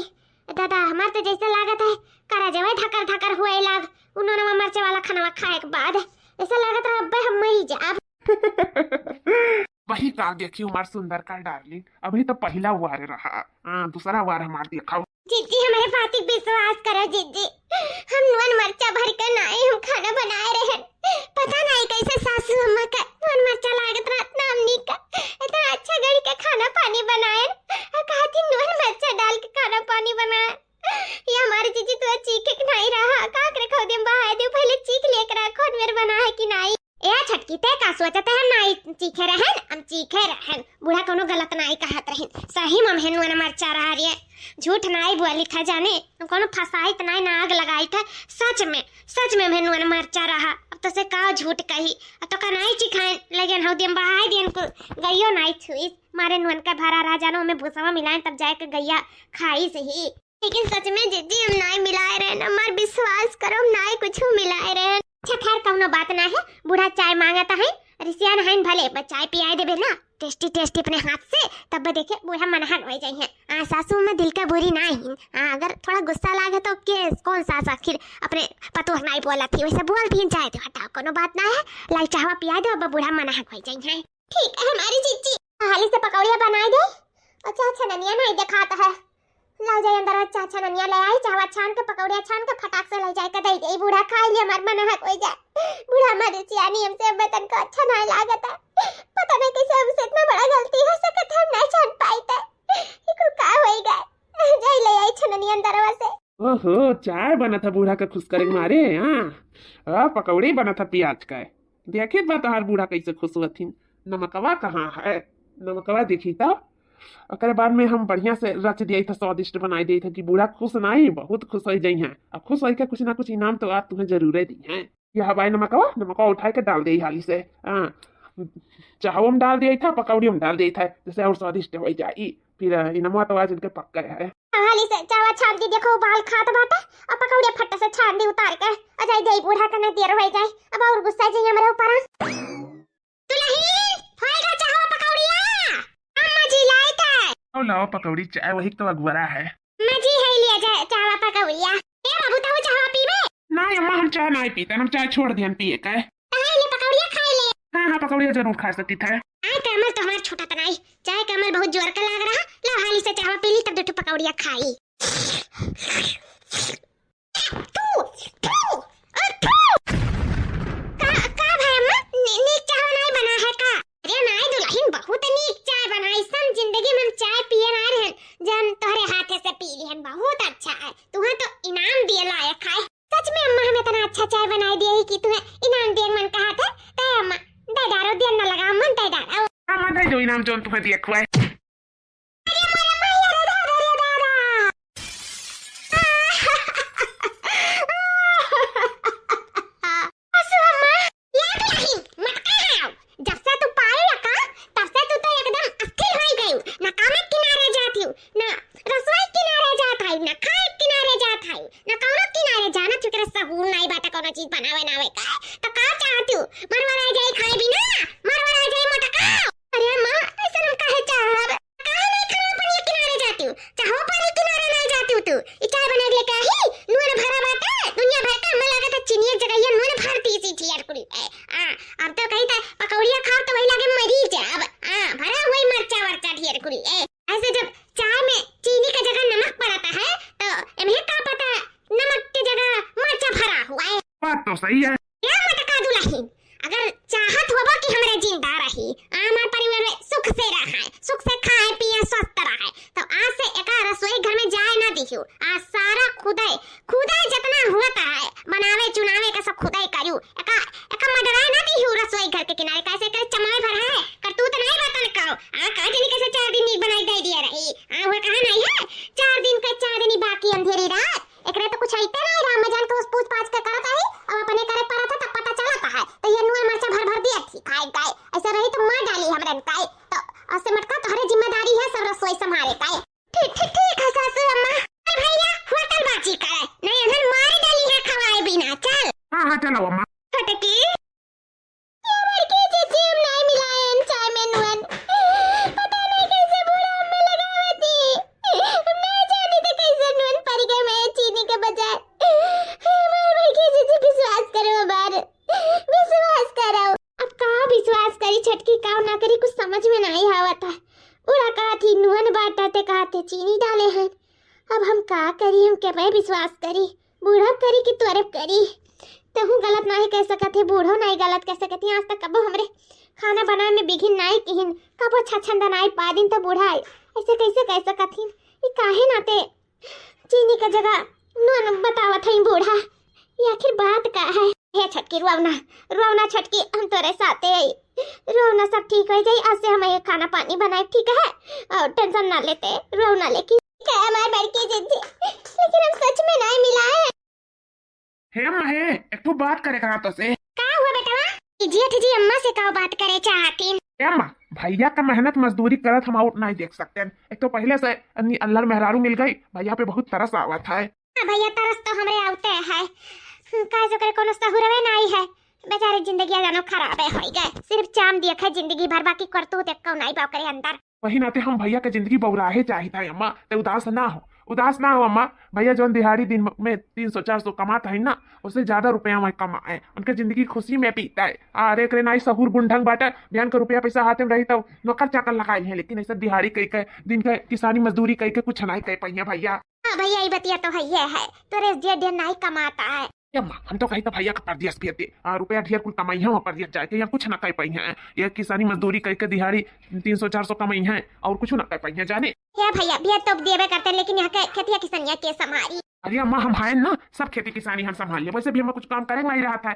दादा। हमार तो जैसे लागत है करा जवे धकर धकर हुए लाग उन्होंने मरचा वाला खाना खाए के बाद ऐसा लागत रहा अब्बे हम मरी जा। वही का देखी उमर सुंदर का डार्लिंग, अभी तो पहला वार रहा, दूसरा वार हमार दिखाओ। जीजी हमारे बात विश्वास करो जीजी, हम नुन मरचा भर कर नाए हम खाना बनाए रहे। पता नहीं कैसे सासू अम्मा का नुन मरचा लागत रहा हमनी का इतना अच्छा गढ़ के खाना पानी बनाए और कहती नुन मरचा डाल के खाना पानी बनाए। ये हमारे जीजी तो चीखे के नहीं रहा का करे खो दे बाहर दे पहले चीख लेकर रखो मेरे बना है कि नहीं। ए छटकी ते का सोचते हैं नहीं चीखे रहन हम चीखे रहन बूढ़ा कोनो गलत नहीं कहत रहन सही में नुन मरचा रहा रे झूठ नहीं बोली था जाने कोनो फसाई त नहीं नाग लगाई था सच में नुन मरचा रहा। अब तो से का झूठ कही अब तो का नहीं चिखाए लेकिन हो दिन बहाई दिन को गइयो नहीं छुई मारे नुन का भरा रहा जानो में भूसवा मिलाए तब जाके गैया खाई सही। लेकिन सच में जीजी हम नहीं मिलाए रहे न हमार विश्वास करो हम नहीं कुछ मिलाए रहे। अच्छा खैर कौनो बात ना है, बूढ़ा चाय मांगता है रिसियान है भले पर चाय पियाए देबे ना टेस्टी टेस्टी अपने हाथ से तब देखे बूढ़ा मनहन हो जाइए। सासू में दिल का बुरी नहीं अगर थोड़ा गुस्सा लागे तो के कौन सास आखिर अपने पतोह नहीं बोला थी वैसे बोल भी चाहे तो हटाओ कोनो बात ना है लाई चाहवा पिया दो अब बूढ़ा मनहन हो जाइए। ठीक है हमारी जीजी हाली से पकौड़िया बनाए दे। अच्छा अच्छा ननिया नहीं दिखाता है ला जाए अंदर अच्छा ननिया ले आई चावल छान के पकौड़िया छान के फटाक से ले जाए के दे दे बूढ़ा खा लिया हमार मन हक हो जाए। बूढ़ा हमारे सियानी हमसे बतन को अच्छा नहीं लागता पता नहीं कैसे हमसे इतना बड़ा गलती हो सकता है नहीं जान पाई था ये को का होएगा जाई ले आई छननी अंदर से। ओहो चाय बना था बूढ़ा का खुश करे मारे। हां पकौड़ी बना था प्याज का देखिए बात हर बूढ़ा कैसे खुश हुआ। नमकवा कहाँ है नमकवा देखी था अकर बाद में हम बढ़िया से रच दिया था स्वादिष्ट बनाई दिया था कि बूढ़ा खुश नहीं बहुत खुश हो जाई हैं। अब खुश होकर कुछ ना कुछ इनाम तो आज तुम्हें जरूर दी है। यह हवाई नमकवा उठा के डाल दे हाली से चाहो में डाल दिया था पकौड़ी में डाल दिया था जैसे और स्वादिष्ट हो जाए। फिर इनमा तो आज इनके पक गया है। हाली से चावा छान दी देखो बाल खात बाटा और पकौड़िया फट्टा से छान दी उतार कर अजय दे बूढ़ा का न देर हो जाए अब और गुस्सा जाए हमारे ऊपर। दुल्हन होएगा चाहो पकौड़िया अम्मा जी लाई था लाओ पकौड़ी चाय वही तो अगवरा है। मजी है लिया जाए चावा पकौड़िया ए बाबू ताऊ चावा पीबे नहीं अम्मा हम चाय नहीं पीते हम चाय छोड़ दियन पिए का ताई ले पकौड़िया खाई ले। हां पकौड़िया जरूर खा सकती था। आ कमल तो हमार छोटा त नहीं चाय कमल बहुत जोर का लग रहा लो हाली से चावा पी ली तब दो पकौड़िया खाई। तू का भाई अम्मा नीक चाय नहीं बना है का अरे नहीं दुल्हन बहुत नीक चाय बनाई सन जिंदगी में चाय पिए ना रहे जन तोहरे हाथे से पी ली बहुत अच्छा है तुम्हें तो इनाम दिए लायक है। सच में अम्मा हमें इतना अच्छा चाय बनाई दी है कि तुम्हें इनाम दे मन कहा था ते अम्मा दे डारो देन न लगा मन दे डारो हां दे दो इनाम जोन तुम्हें दिया खुआ। अरे मेरे मैया रे दादा असु अम्मा ये नहीं मत कहाओ जब से तू पाई का तब से तू तो एकदम अस्थिर हो गई ना काम किनारे जाती हूँ ना रसोई किनारे जात है ना खाए किनारे जात है ना कौनो किनारे जाना चुके सहूर नहीं बाटा कोनो चीज बनावे नावे का तो का चाहती हूँ मरवरा जाए खाए बिना मरवरा जाए मटका। अरे मां ऐसा हम काहे चाहब काहे नहीं खाना पानी किनारे जाती हूँ चाहो पानी किनारे नहीं जाती हूँ तू ई चाय बना के लेके आई नून भरा बाटा दुनिया भर का मैं लगा था चीनी जगह ये नून भरती सी थी यार कुड़ी अब तो कही था पकौड़िया खाओ तो वही लगे मरी जाब भरा हुई मरचा वर्चा ढेर कुड़ी ऐसे जब चाय में चीनी का जगह नमक पड़ता है तो इन्हें का पता नमक की जगह मरचा भरा हुआ है। बात तो सही है या मटका दुल्हन अगर चाहत होबो कि हमरे जिंदा रही हमार परिवार में सुख से रहे सुख से खाए पिए स्वस्थ रहे तो आज से एका रसोई घर में जाए ना दिखियो आज सारा खुदाई जितना होता है बनावे चुनावे का सब खुदाई करियो एका मडराए ना दिखियो रसोई घर के किनारे कैसे करे चमाई भर है कर तू तो नहीं बतन काओ का जनी कैसे 4 दिन बनाई दे दिया रही वो कहा नहीं है 4 दिन का 4 दिन बाकी अंधेरी रात एकरे तो कुछ आइते नहीं राम जान को पूछ पाछ के करत है अब अपने करे पड़ा था तब पता चला है तो ये नुआ मरचा भर भर दिया थी खाए गाय ऐसा रही तो मार डाली हमरन काय तो ऐसे मटका तोहरे जिम्मेदारी है सब रसोई संभाले काय। ठीक है सासू अम्मा भैया हाँ चलो अम्मा। फटकी ये लड़की जीजी नहीं मिलायन चाय में नुन पता नहीं कैसे बूढ़ा में लगावती मैं जानी तो कैसे नुन पड़ गया मैं चीनी के बजाय हमारी लड़की जीजी विश्वास करो बार विश्वास करो अब कहाँ विश्वास करी छटकी का ना करी कुछ समझ में नहीं आवता बूढ़ा कहा थी नुन बांटते कहा थे चीनी डाले हैं अब हम का करी हम क्या विश्वास करी बूढ़ा करी कि तोरे करी तो हूँ गलत नहीं कह सकते बूढ़ो नहीं गलत कह सकती आज तक कबो हमरे खाना बनाए में बिघिन नहीं किहिन कबो छछंदा नहीं पा दिन तो बूढ़ा ऐसे कैसे कह सकती ये काहे नाते चीनी का जगह नून बतावत है बूढ़ा ये आखिर बात का है हे छटकी रुआवना छटकी हम तोरे साथे आई रुआवना सब ठीक हो जाए आज से हम ये खाना पानी बनाए ठीक है और टेंशन ना लेते रुआवना लेकिन क्या हमारे बड़की जिद्दी लेकिन हम सच में नहीं मिला है हे अम्मा हे एक तो बात करे करा तो से का हुआ बेटा जेठ जी अम्मा से का बात करे चाहती हे अम्मा भैया का मेहनत मजदूरी करत हम आउट नहीं देख सकते एक तो पहले से अल्लाह मेहरारू मिल गई भैया पे बहुत तरस आवत है भैया तरस तो हमरे आउते है का जो करे कोनो सहुरवे नहीं है बेचारे जिंदगी जानो खराब है होई गए सिर्फ चाम दिया जिंदगी भर बाकी करतू देख को नहीं पाव करे अंदर वही नाते हम भैया के जिंदगी बौराहे चाहिए अम्मा ते उदास ना हो अम्मा भैया जो दिहाड़ी दिन में 300-400 कमाता है ना उससे ज्यादा रुपया में कमाए उनके जिंदगी खुशी में बीता है अरे करे ना सहूर गुंढंग बाटा ध्यान का रुपया पैसा हाथ में रही तो नौकर चाकर लगाए हैं लेकिन ऐसा दिहाड़ी कई के दिन के किसानी मजदूरी कई के कुछ नहीं कह पाई भैया भैया ये बतिया तो है तो रेस ढेर नहीं कमाता है अम्मा हम तो कहीं तो भैया का परदियस भी रुपया ढेर कुल कमाई है परदियस जाके यहाँ कुछ ना कह पाई है ये किसानी मजदूरी कह के दिहाड़ी 300-400 कमाई है और कुछ ना कह पाई है जाने क्या भैया भैया तो देवे करते हैं लेकिन यहाँ के खेती किसानिया के समारी अरे अम्मा हम है ना सब खेती किसानी हम संभाल लिया वैसे भी हमें कुछ काम करे नहीं रहा था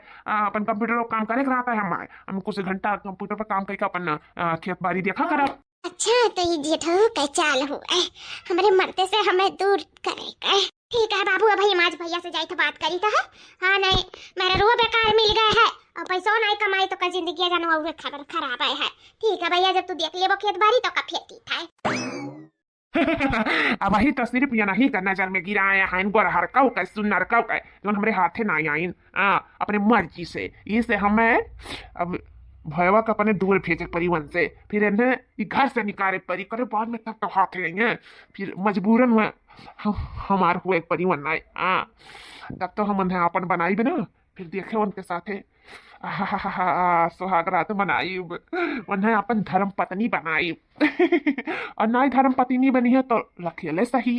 अपन कंप्यूटर पर काम करे रहा था हम कुछ घंटा कंप्यूटर पर काम करके अपन खेत बाड़ी देखा करा अच्छा तो ये जेठो का चाल हुआ हमारे मरते से हमें दूर करेगा ठीक है बाबू अब आज भैया से जाई तो बात करी तो है हाँ नहीं मेरा रुआ बेकार मिल गया है और पैसा नहीं कमाई तो का जिंदगी जानो और खबर खराब है ठीक है भैया जब तू देख ले वो खेत बाड़ी तो का खेती था अब वही तो सिर्फ ये नहीं का नजर में गिराए हैं गोर हरकाऊ का सुनर काऊ का जो हमारे हाथे ना आइन अपने मर्जी से इसे हमें अब भयवा का अपने दूर भेजे परिवन से फिर इन्हें घर से निकाले परी करे बाद में तब तो हाथ लेंगे फिर मजबूरन हुआ हमारे हुए परिवन आए तब तो हम उन्हें अपन बनाई भी ना फिर देखे उनके साथ सुहाग रात बनाई उन्हें अपन धर्म पत्नी बनाई और ना ही धर्म पत्नी बनी है तो रखेले सही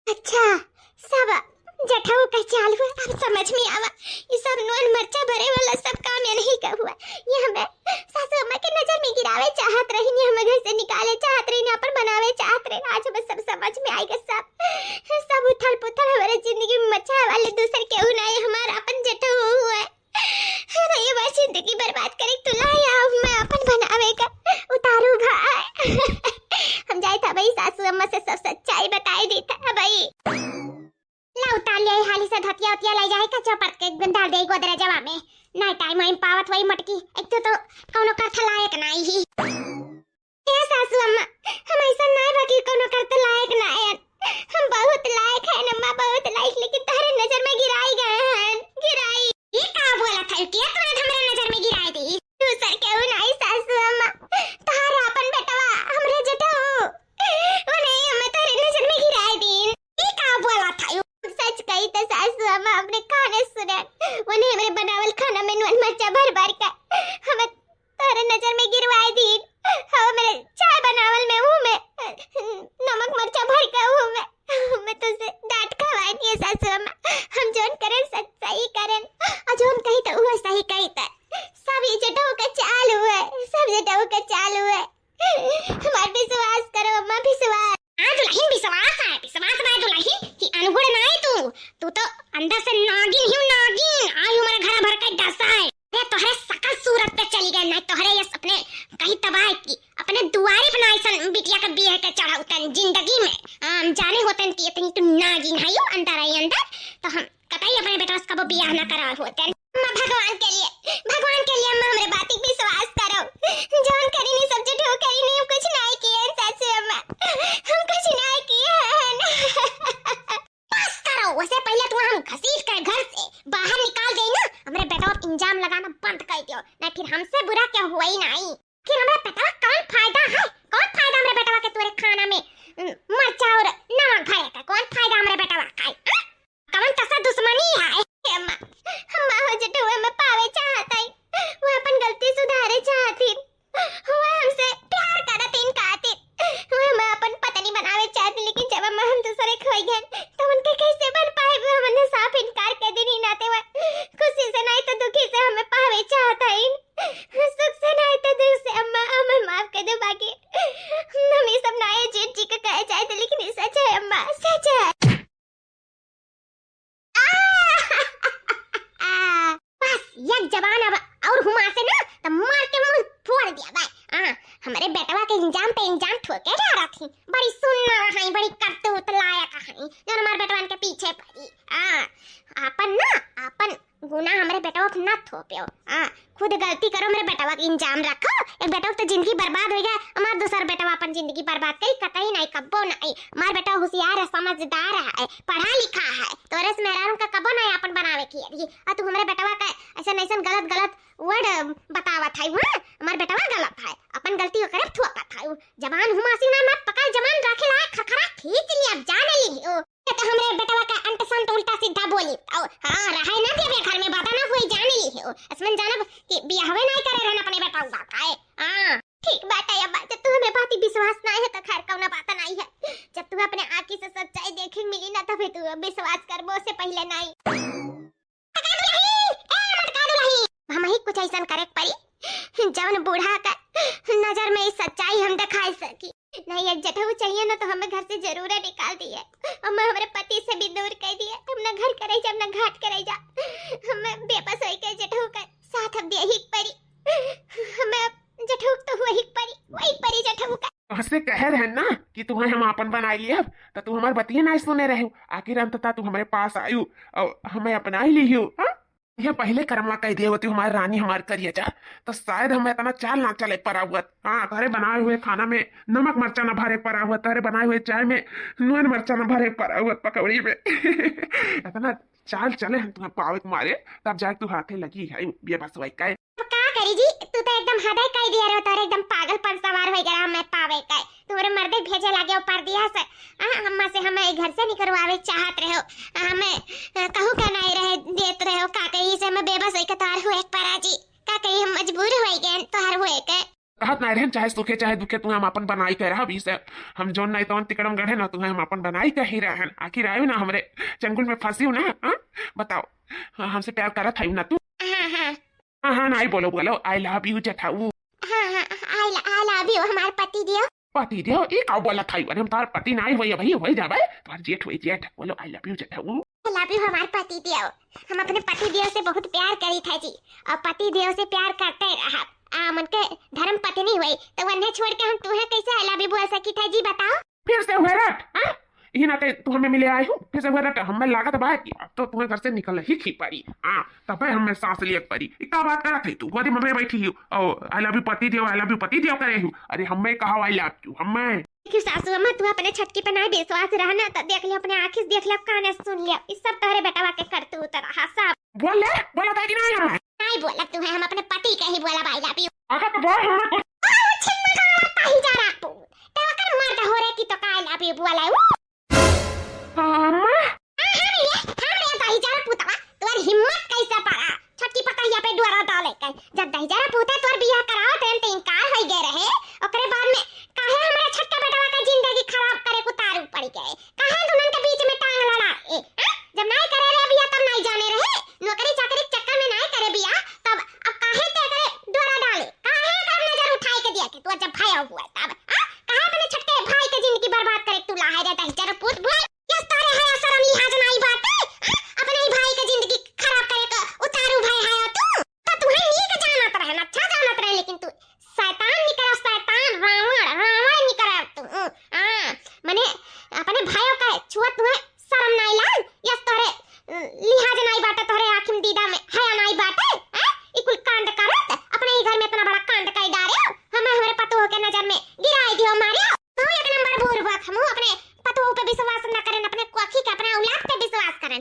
अच्छा सब जठाऊ का चाल हुआ अब समझ में आवा ये सब नून मरचा भरे वाला सब काम ये नहीं का हुआ ये हमें सासू अम्मा के नजर में गिरावे चाहत रही ने हमें घर से निकाले चाहत रही ने अपन बनावे चाहत रही आज बस सब समझ में आएगा सब उथल पुथल हमारे जिंदगी में मचा वाले दूसरे केहू नहीं हमारा अपन जठाऊ हुआ है ना ये बात जिंदगी बर्बाद करे तुला या मैं अपन बनावे का उतारू भाई हम जाए था भाई सासू अम्मा से सब सच्चाई बताई दी था भाई ला उतार ले हाली से धतिया उतिया ले जाए का चौपट के डाल दे गोदरे जवा में ना टाइम आइन पावत वही मटकी एक तो कोनो करथ लायक नहीं ही ए सासू अम्मा हम ऐसा नहीं बाकी कोनो करथ लायक नहीं हम बहुत लायक है अम्मा बहुत लायक लेकिन तारे नजर में गिराई गए हैं गिराई ये का बोला था कि तूने हमारे नजर में गिराई दी दूसर क्यों नहीं सासू अम्मा तारे अपन बेटवा हमरे जटा हो वो नहीं हमें तारे नजर में गिराई दी ये का बोला था सच कही तो सासू अम्मा अपने खाने सुने उन्हें मेरे बनावल खाना में नून मरचा भर भर कर हमें तारे नजर में गिरवाई दी हम मेरे चाय बनावल में हूँ मैं नमक मरचा भर कर हूँ मैं तुझसे डांट खवाई नहीं है सासू अम्मा हम जोन करें सच सही करें और जोन कही तो वो सही कही था सब ये जटाओं का चाल हुआ है सब जटाओं का चाल हुआ है हमारे विश्वास करो अम्मा विश्वास दुल्हन विश्वास है दुल्हन कि अनुगुण नहीं तू तो अंदर से नागिन ही नागिन आयु हमारे घर भर का डसा है अरे तोहरे सकल सूरत पे चली गए नहीं तोहरे ये अपने कहीं तबाह की अपने दुआरे बनाई सन बिटिया का बियाह के चढ़ा उतन जिंदगी में जाने होतन कि इतनी तू नागिन है यो अंदर तो हम कतई अपने बेटा उसका वो बियाह ना करा होतन भगवान के लिए अम्मा हमारे बात पे विश्वास करो जान करी नहीं सब जो करी नहीं कुछ नहीं किए सासू अम्मा हम कुछ नहीं किए बस करो वैसे पहले तुम हम घसीट कर घर से बाहर निकाल दे ना, हमरे बेटा इंजाम लगाना बंद कर दियो, नहीं फिर हमसे बुरा क्या हुआ ही नहीं। फिर हमरे बेटा कौन फायदा है, कौन फायदा हमरे बेटा के तोरे खाना में मरचा और नमक भरे का, कौन फायदा हमरे बेटा का है? कौन तसा दुश्मनी है? अम्मा अम्मा हो जटुआ में पावे चाहता है, वो अपन गलती सुधारे चाहती, वो हमसे प्यार करत इन खातिर, वो हम अपन पत्नी बनावे चाहती, लेकिन जब हम दूसरे खोई गए तो उनके कैसे बन पाए, वो हमने साफ इनकार कर दी, नाते हुए खुशी से नहीं तो दुखी से हमें पावे चाहता है, सुख से नहीं तो दुख से। अम्मा हमें माफ कर दो, बाकी हम ये सब नए जेठ जी का कहे चाहते, लेकिन ये सच है अम्मा, सच है। बस एक जबान अब और हुमा से ना तो मार के मुंह फोड़ दिया भाई। हमारे बेटवा के इंजाम पे इंजाम ठोके जा रहा थी, बड़ी सुनना है, बड़ी करतूत लायक है जो हमारे बेटवन के पीछे पड़ी। अपन ना अपन गुना हमारे बेटवा को ना थोपियो, खुद गलती करो, मेरे बेटवा का इंजाम रखो, एक बेटवा तो जिंदगी बर्बाद हो गया, हमारा दूसरा बेटवा अपन जिंदगी बर्बाद करी कतई नहीं, कब्बो नहीं। हमारा बेटा होशियार है, समझदार है, पढ़ा लिखा है, तोरे से मेहरारू का कब्बो नहीं अपन बनावे की अभी। और तू हमारे बेटवा का ऐसा गलत गलत वर्ड बतावत है, हमारा बेटवा गलत है, अपन गलती करे थोपत है, जबान हुमासी ना मत पकड़, जबान रखे ला खखरा खींच लिया, जाने ली तो हमरे बेटवा का अंत संत उल्टा सीधा बोली और रहे ना दे घर में बात ना हुई, जाने ली हो असमन जानब कि बियाहवे नहीं करे रहना अपने बेटा उगा है। ठीक बात है, अब बात तू हमें बात विश्वास नहीं है तो खैर कौना बात नहीं है, जब तू अपने आंखी से सच्चाई देखे मिली ना तब तू विश्वास करबो, से पहले नहीं। हम ही कुछ ऐसा करे पड़ी जवन बूढ़ा का नजर में इस सच्चाई हम दिखा सकी नहीं, एक जटहू चाहिए ना तो हमें घर से जरूर निकाल दिए, हमें हमारे पति से भी दूर कर दिया, तुम ना घर करे जा ना घाट करे जा, हमें बेबस होई के जटहू का साथ अब दे ही परी, हमें जटहू तो हुआ ही परी, वही परी जटहू का। हंसे कह रहे ना कि तुम्हें हम अपन बना लिए, अब तो तू हमारे बतिये नहीं सुने रहे, आखिर अंततः तू हमारे पास आयु और हमें अपना ही ली हो। यह पहले कर्मा कह दिए होती हमारी रानी हमारे करिए जा तो शायद हम इतना चाल ना चले परा हुआ। तारे बनाए हुए खाना में नमक मरचा न भरे परा हुआ, तारे बनाए हुए चाय में नून मरचा न भरे परा हुआ, पकौड़ी में इतना चाल चले हम तुम्हें पावे तुम्हारे, तब जाके तू हाथे लगी है ये बस वही का करी जी, तू तो एकदम हृदय कह दिया रे, तोरे एकदम पागलपन सवार हो गया, मैं पावे का तोरे मर्दे भेजे लागे ऊपर दिया से हम्मा से हमें घर से निकलवावे चाहत रहे हो, हमें कहू का नहीं रहे देत रहे हो, का कहीं से मैं बेबस होई के तोहर हुए परा जी, का कहीं हम मजबूर हो गए तोहर हुए के कहत नहीं रहे, चाहे सुखे चाहे दुखे तुम्हें हम अपन बनाई के रहा, बीस हम जोन नहीं तो तिकड़म गढ़े ना तुम्हें हम अपन बनाई के ही रहे, आखिर आयु ना हमारे चंगुल में फंसी ना। बताओ हमसे प्यार करत है ना तू? हाँ नहीं बोलो बोलो, आई लव यू जठाऊ। आई लव यू हमारे पति दियो, पति दियो ये का बोला था, हम तार पति नहीं होई भाई हो जाबे, तार जेठ होई जेठ, बोलो आई लव यू जठाऊ। आई लव यू हमारे पति दियो, हम अपने पति दियो से बहुत प्यार करी था जी, और पति दियो से प्यार करते रहा, मन के धर्म पत्नी हुई तो वन्ने छोड़ के हम तुम्हें कैसे आई लव यू बोल सकी था जी, बताओ। फिर से हुए रट यही नाते तू हमें मिले आई हूँ, फिर से हुए रट हमें लागत बात की अब तो तुम्हें घर से निकल ही खी पड़ी, तब हमें सांस लिया पड़ी, इतना बात करा थी तू गोदी में बैठी हूँ और आई लव यू पति दियो, आई लव यू पति दियो करे हूँ, अरे हमें कहा आई लव यू हमें कि सासू अम्मा तू अपने छटकी पे नहीं विश्वास रहना तो देख लिया, अपने आंखें देख लिया, कान सुन लिया, इस सब तोहरे बेटा के करते उतर सब बोला था कि नहीं हमें नहीं बोला तुम्हें, हम अपने पति का ही बोला आई लव यू। आगे तो बोल हमें कुछ ही जा रहा तू तेरा मर्द हो रे की तो का आई लव यू बोला अम्मा दही जरा पुतवा तोर हिम्मत कैसे पड़ा छटकी पकैया पे डोरा डाले के, जब दही जरा पुते तोर बियाह कराओ तो इनकार हो गए रहे, ओकरे बाद में काहे हमरा छटका बेटवा का जिंदगी खराब करे को तारू पड़ गए, काहे दुल्हन के बीच में टांग लड़ा जब नहीं करे रे बियाह तब नहीं जाने रहे, नौकरी चाकरी के चक्कर में नहीं करे बियाह तब अब काहे ते करे डोरा डाले, काहे कर नजर उठाए के दिया के तू जब भाई हुआ तब काहे अपने छटके भाई के जिंदगी बर्बाद करे तू लाहे रे दही जरा पुत बोल किस तारे है शर्म लिहाज नहीं बात अपने ही भाई की जिंदगी खराब करे का उतारू भाई है तो तुम्हें नीक जानत रहे ना, अच्छा जानत रहे, लेकिन तू शैतान निकला, शैतान रावण निकला तू माने अपने भाइयों का छुआ तुम्हें शर्म नहीं लाल, यस तोरे लिहाज नहीं बात, तोरे आंखिन दीदा में हया नहीं बात इकुल कांड करत अपने ही घर में इतना बड़ा कांड कर डारे, हमें हमारे पतों के नजर में गिराई दियो मारियो, तो एक नंबर बुर्बक हम अपने पतों पे विश्वास न करें, अपने कोखी के अपने औलाद पे विश्वास करें,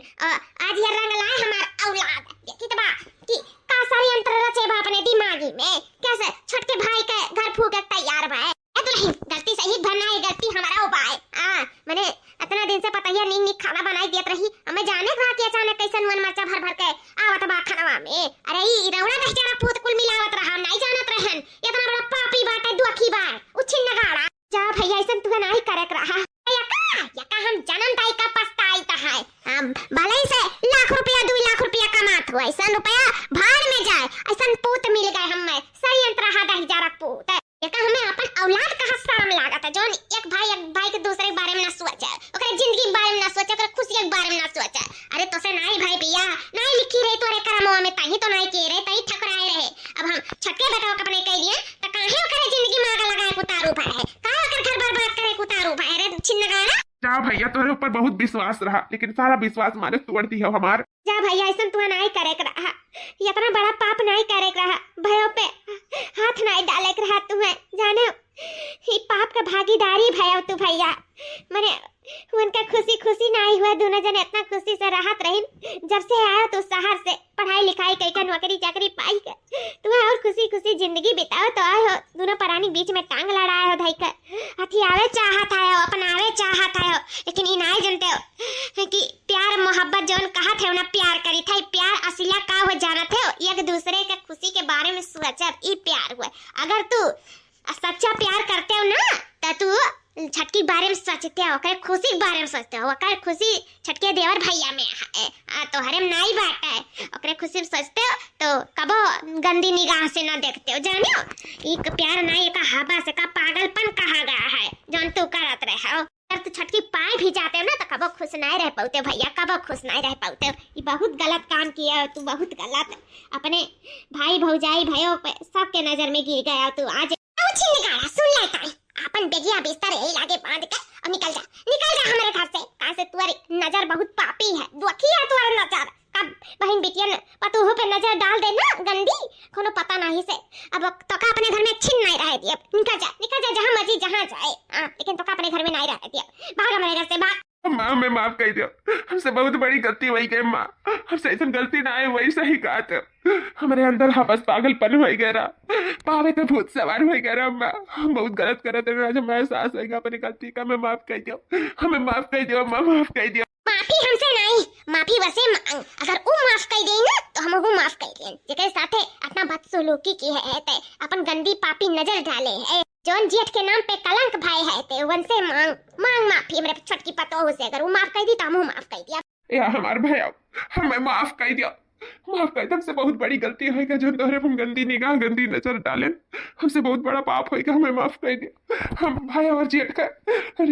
आज ये रंग लाए हमार औलाद कितबा कि का षड्यंत्र रचे बा अपने दिमागी में कैसे छोटके भाई के घर फूके तैयार बा ए दुल्हन गलती सही बनाई गलती हमारा उपाय मैंने इतना दिन से पता ही नीक नीक खाना बनाई देत रही हमें जाने खा के अचानक कैसन मन मरचा भर भर के आवत बा खानवा में अरे ई रौड़ा बेचारा पूत कुल मिलावत रहा नहीं जानत रहन इतना बड़ा पापी बाटे दुखी बा उछिन नगाड़ा जा भैया ऐसन तू नहीं करे रहा यका हम जन्म ताई का पछताई ता है हम भले से लाख रुपया 2 लाख रुपया कमात हो ऐसा रुपया भाड़ में जाए ऐसा पूत मिल गए हमें षड्यंत्र हा दही जारक पूत यका हमें अपन औलाद का शर्म लागत है जोन एक भाई के दूसरे के बारे में ना सोचे ओकरे जिंदगी के बारे में ना सोचे ओकरे खुशी के बारे में ना सोचे अरे तो से नहीं भाई भैया नहीं लिखी रही तोरे करमवा में तही तो नहीं के रहे तही ठकराए रहे अब हम छटके बेटा अपने कह लिए त काहे ओकरे जिंदगी में आग लगाए कुतारू भाई काहे ओकर घर बर्बाद करे कुतारू भाई रे छिन्नगाड़ा जा भैया तोरे ऊपर बहुत विश्वास रहा लेकिन सारा विश्वास मारे तोड़ दी हो हमार जा भैया ऐसा तू नहीं करे रहा इतना बड़ा पाप नहीं करे रहा भयो पे हाथ नहीं डाले रहा तुम्हें जाने ही पाप का भागीदारी भयो तू भैया मने उनका खुशी खुशी नहीं हुआ दोनों जन इतना खुशी से राहत रही जब से आया तो शहर से पढ़ाई लिखाई कई नौकरी चाकरी पाई के तुम्हें और खुशी खुशी जिंदगी बिताओ तो आए हो दोनों परानी बीच में टांग लड़ाए हो धई कर हथी आवे चाहत है अपनावे चाहत है लेकिन ई नहीं जानते हो कि प्यार मोहब्बत जोन कहा थे ना प्यार करी था प्यार असलिया का हो जाना थे एक दूसरे के खुशी के बारे में सोचा ई प्यार हुआ अगर तू सच्चा प्यार करते हो ना तो तू छटकी बारे में सोचते हो ओकरे खुशी के बारे में सोचते हो ओकर खुशी छटके देवर भैया में है तो हरे नहीं बात है ओकरे खुशी में सोचते हो तो कबो गंदी निगाह से ना देखते हो जानो एक प्यार नहीं एक हवा से का पागलपन कहा गया है जौन तू करत रहे हो अगर तू छटकी पाए भी जाते हो ना तो कबो खुश नहीं रह पाते भैया कबो खुश नहीं रह पाते ये बहुत गलत काम किया हो तू बहुत गलत अपने भाई भौजाई भयो सबके नजर में गिर गया तू आज सुन ले अपन बेगिया बिस्तर यही लागे बांध के और निकल जा हमारे घर से कहां से तुम्हारी नजर बहुत पापी है दुखी है तुम्हारी नजर कब बहन बेटिया ने पतोह पे नजर डाल दे ना गंदी कोनो पता नहीं से अब तो का अपने घर में छिन नहीं रह दिया निकल जा जहां मर्जी जहां जाए लेकिन तो का अपने घर में नहीं रह दिया भाग हमारे घर से भाग माँ मैं माफ कर दियो हमसे बहुत बड़ी गलती हुई गई माँ हमसे ऐसा गलती ना आए वही सही कहा था हमारे अंदर हवस पागलपन हो गया पावे तो भूत सवार हो गया माँ हम बहुत गलत करे थे जब मैं एहसास होगा अपनी गलती का मैं माफ कर दियो हमें माफ कर दियो माँ माफ कर दियो माफी हमसे नहीं माफी वैसे मांग अगर वो माफ कर दे ना तो हम वो माफ कर दें जेके साथे अपना बदसलूकी की है ते अपन गंदी पापी नजर डाले है जोन जेठ के नाम पे कलंक भाई है ते उनसे मांग माफी मेरे छोटकी पतोह से अगर वो माफ कर दी तो हम माफ कर दिया या हमारे भैया हमें माफ कर दिया माफ कर हमसे बहुत बड़ी गलती होगा जो तोहरे हम गंदी निगाह गंदी नजर डाले हमसे बहुत बड़ा पाप होगा हमें माफ कर दिया हम भाई और जेठ का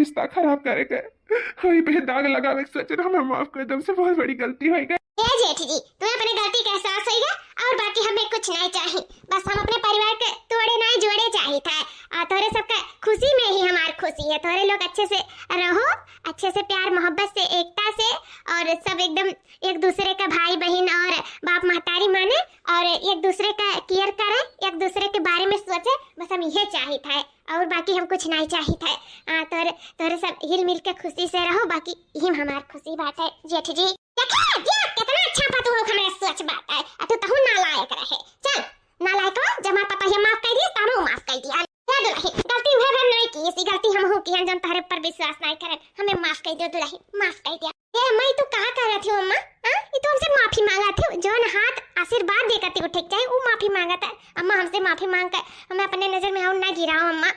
रिश्ता खराब करे गए वही पे दाग लगावे सोच रहे हमें माफ कर दो हमसे बहुत बड़ी गलती होगा जेठ जी तुम्हें अपनी गलती का एहसास होगा और बाकी हमें कुछ नहीं चाहिए बस हम अपने परिवार के तोड़े नहीं जोड़े चाहिए था तोरे सबका खुशी में ही हमारी खुशी है तोरे लोग अच्छे से रहो अच्छे से प्यार मोहब्बत से एकता से और सब एकदम एक दूसरे का भाई बहन और बाप महतारी माने और एक दूसरे का केयर करे एक दूसरे के बारे में सोचे बस हम यही चाहिए था और बाकी हम कुछ नहीं चाहिए था तोरे सब हिल मिल के खुशी से रहो बाकी यही हमारी खुशी बात है जेठ जी कितना अच्छा पतू हो हमें सोच बात है तू तहु नालायक रहे चल नालायक हो जब माता पहिया माफ कर दिया तब माफ कर दिया गलती हुए हम नहीं की इसी गलती हम हो की हम जन तारे पर विश्वास नहीं करे हमें माफ कर दियो दुल्ही माफ कर दिया ए मैं तू कहा कर रही थी अम्मा ये तो हमसे माफी मांगा थी जोन हाथ आशीर्वाद देकर ती उठे जाए वो माफी मांगा था अम्मा हमसे माफी मांग कर हमें अपने नजर में और ना गिराओ अम्मा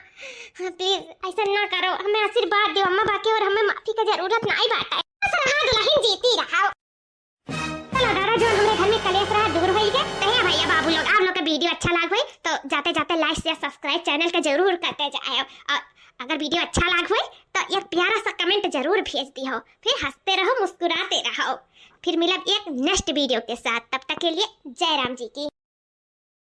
प्लीज ऐसा ना करो हमें आशीर्वाद दो अम्मा बाकी और हमें माफी की जरूरत नहीं बात है दुल्हन जीती रहा चलो दादा जो हमारे घर में कलेश रहा दूर हो गया तो भैया बाबू लोग आप लोग का वीडियो अच्छा लगा हो तो जाते जाते लाइक शेयर सब्सक्राइब चैनल का जरूर करते जाए और अगर वीडियो अच्छा लगा हो तो एक प्यारा सा कमेंट जरूर भेज दी हो फिर हंसते रहो मुस्कुराते रहो फिर मिलब एक नेक्स्ट वीडियो के साथ तब तक के लिए जय राम जी की।